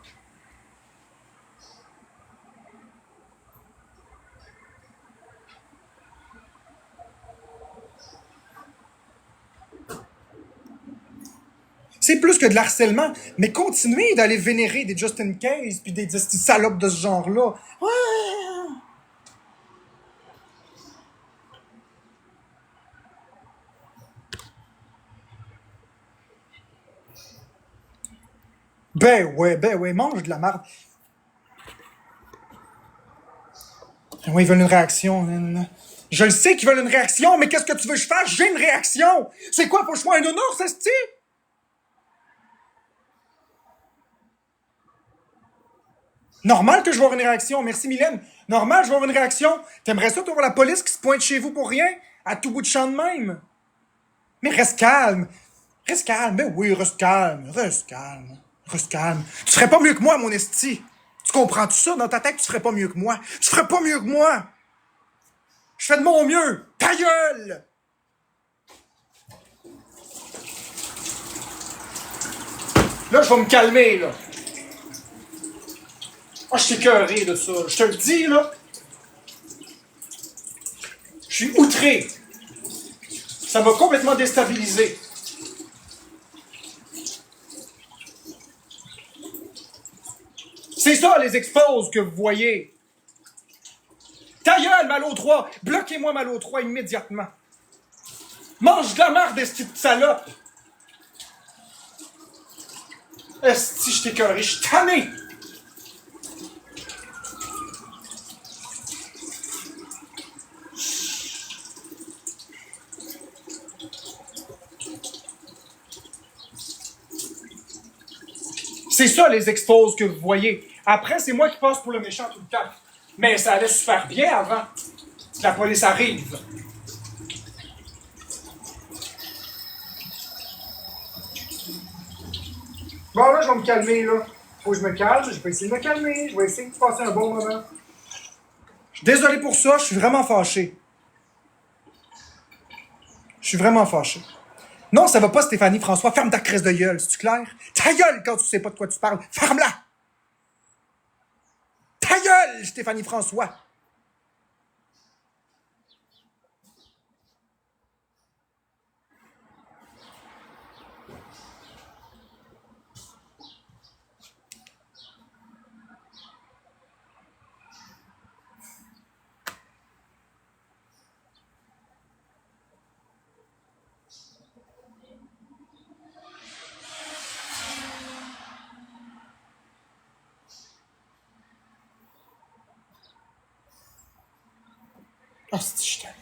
C'est plus que de l'harcèlement, mais continuez d'aller vénérer des Justin Case puis des salopes de ce genre-là. Ouais. Ben ouais, mange de la merde. Ouais, ils veulent une réaction. Je le sais qu'ils veulent une réaction, mais qu'est-ce que tu veux que je fasse? J'ai une réaction! C'est quoi, faut que je sois un honneur, ça se dit? Normal que je vais avoir une réaction. Merci, Mylène. Normal, je vais avoir une réaction. T'aimerais ça, toi, voir la police qui se pointe chez vous pour rien? À tout bout de champ de même? Mais reste calme. Reste calme. Ben oui, reste calme. Reste calme. Reste calme. Tu ferais pas mieux que moi, mon esti. Tu comprends tout ça? Dans ta tête, tu ferais pas mieux que moi. Tu ferais pas mieux que moi. Je fais de mon mieux. Ta gueule! Là, je vais me calmer, là. Ah, je suis écœuré de ça. Je te le dis, là. Je suis outré. Ça m'a complètement déstabilisé. C'est ça, les exposes que vous voyez. Ta gueule, Malo 3! Bloquez-moi Malo 3 immédiatement. Mange de la merde, esti de salope! Esti, je t'ai écœuré, je suis tanné! C'est ça, les exposes que vous voyez. Après, c'est moi qui passe pour le méchant tout le temps. Mais ça allait super bien avant que la police arrive. Bon, là, je vais me calmer, là. Faut que je me calme. Je vais essayer de me calmer. Je vais essayer de passer un bon moment. Je suis désolé pour ça. Je suis vraiment fâché. Je suis vraiment fâché. Non, ça va pas, Stéphanie François. Ferme ta crise de gueule, c'est-tu clair? Ta gueule quand tu sais pas de quoi tu parles. Ferme-la! Ta gueule, Stéphanie François! Ah, c'est je t'aime.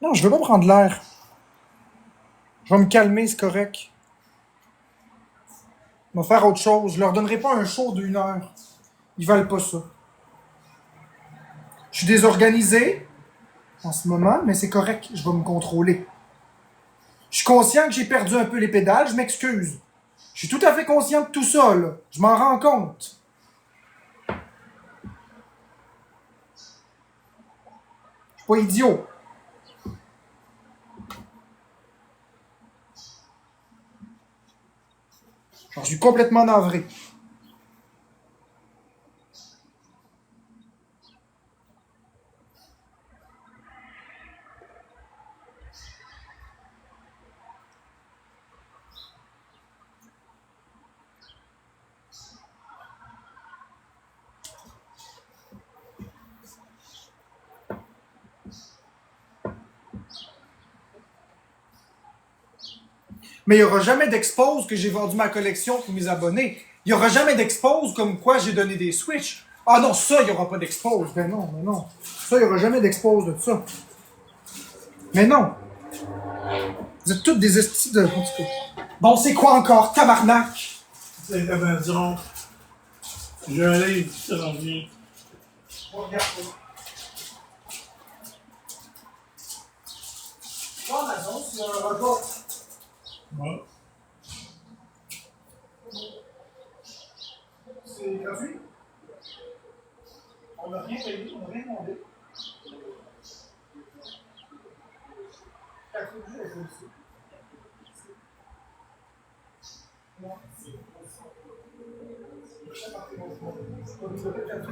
Non, je veux pas prendre l'air. Je vais me calmer, c'est correct. Je vais faire autre chose. Je leur donnerai pas un show d'1 heure. Ils valent pas ça. Je suis désorganisé en ce moment, mais c'est correct. Je vais me contrôler. Je suis conscient que j'ai perdu un peu les pédales. Je m'excuse. Je suis tout à fait conscient de tout ça, là. Je m'en rends compte. Je suis pas idiot. J'en suis complètement navré. Mais il n'y aura jamais d'expose que j'ai vendu ma collection pour mes abonnés. Il n'y aura jamais d'expose comme quoi j'ai donné des Switch. Ah non, ça, il n'y aura pas d'expose. Ben non, mais non. Ça, il n'y aura jamais d'expose de ça. Mais non. Vous êtes toutes des estis de... Bon, c'est quoi encore, tabarnak? C'est Amazon. J'ai un livre qui s'en vient. Bon, Amazon, c'est un repas. Ouais. C'est gratuit. On n'a rien payé, on n'a rien demandé.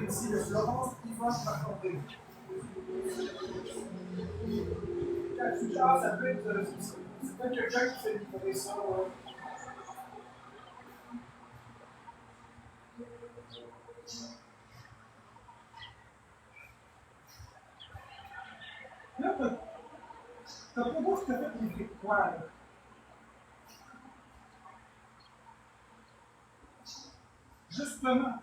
Ici, le Florence Yvan Marc-André. Ça peut être. C'est peut-être quelqu'un qui fait livrer ça. Là, t'as pas beau que t'as fait livrer quoi, là? Justement.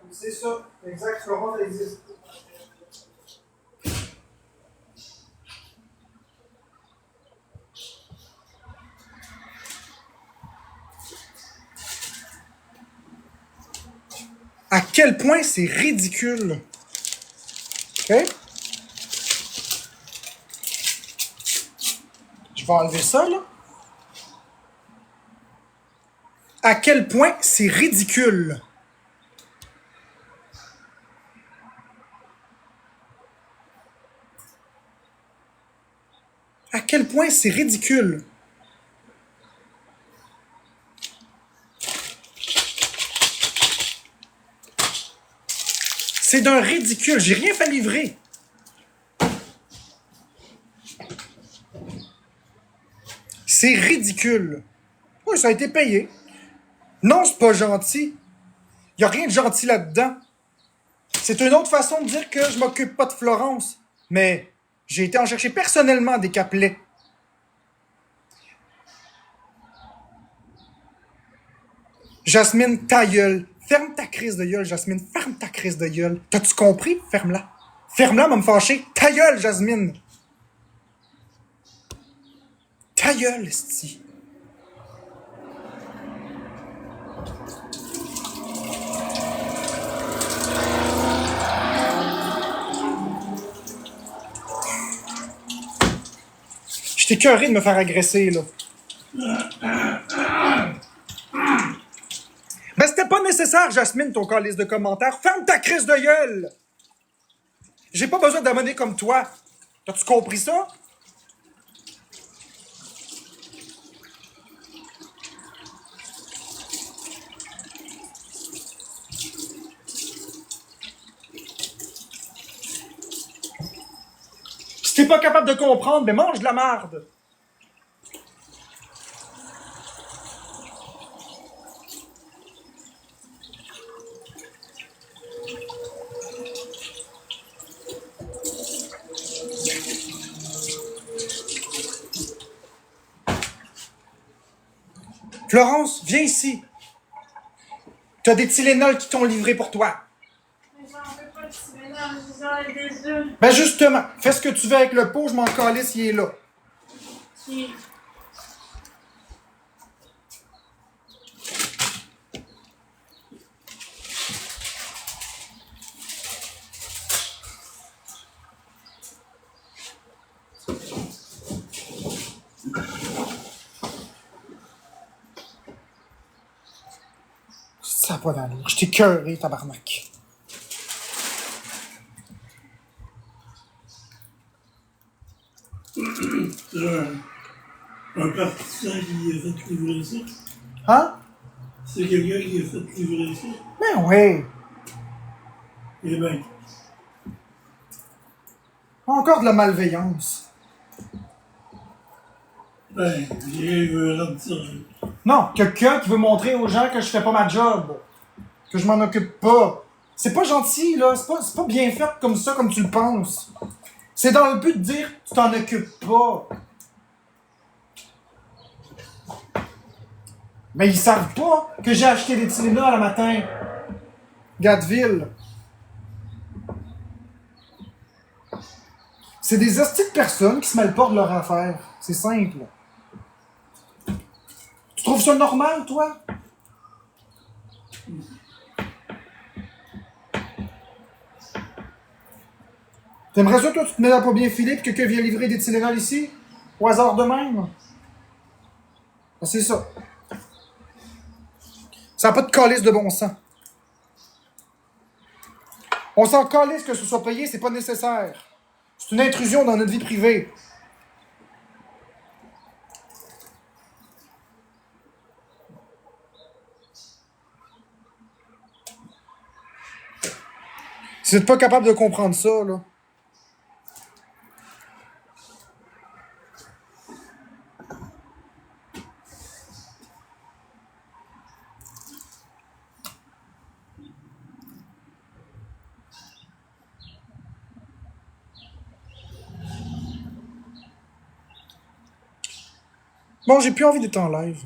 C'est ça, exact, Florence existe. À quel point c'est ridicule. OK? Je vais enlever ça, là. À quel point c'est ridicule. À quel point c'est ridicule. C'est d'un ridicule. J'ai rien fait livrer. C'est ridicule. Oui, ça a été payé. Non, c'est pas gentil. Il n'y a rien de gentil là-dedans. C'est une autre façon de dire que je m'occupe pas de Florence. Mais j'ai été en chercher personnellement des capelets. Jasmine, ta gueule. Ferme ta crise de gueule, Jasmine. Ferme ta crise de gueule. T'as-tu compris? Ferme-la. Ferme-la, va me fâcher. Ta gueule, Jasmine. Ta gueule, esti. Je t'ai écœuré de me faire agresser, là. Ben, c'était pas nécessaire, Jasmine, ton calice de commentaires. Ferme ta crise de gueule! J'ai pas besoin d'abonnés comme toi. T'as-tu compris ça? Si t'es pas capable de comprendre, ben mange de la marde! Florence, viens ici. T'as des Tylenol qui t'ont livré pour toi. Mais j'en veux pas de Tylenol, j'en ai des œufs. Ben justement, fais ce que tu veux avec le pot, je m'en calisse, il est là. Qui... Ça n'a pas d'allure. Je t'ai cœuré, tabarnak. C'est un partisan qui a fait livrer ça. Hein? C'est quelqu'un qui a fait livrer ça. Ben oui. Eh bien, Encore de la malveillance. ben, j'ai rendre ça. Non, quelqu'un qui veut montrer aux gens que je fais pas ma job. Que je m'en occupe pas. C'est pas gentil, là. C'est pas bien fait comme ça, comme tu le penses. C'est dans le but de dire que tu t'en occupes pas. Mais ils savent pas que j'ai acheté des Tylenol le matin. Gadeville. C'est des hosties de personnes qui se mêlent pas de leur affaire. C'est simple. Tu trouves ça normal, toi? T'aimerais ça, toi, tu te mets à pas bien filer pis que quelqu'un vient livrer des Tylenol ici? Au hasard de même? Ah, c'est ça. Ça n'a pas de calice de bon sens. On s'en calisse que ce soit payé, c'est pas nécessaire. C'est une intrusion dans notre vie privée. Si vous n'êtes pas capable de comprendre ça, là. Bon, j'ai plus envie d'être en live.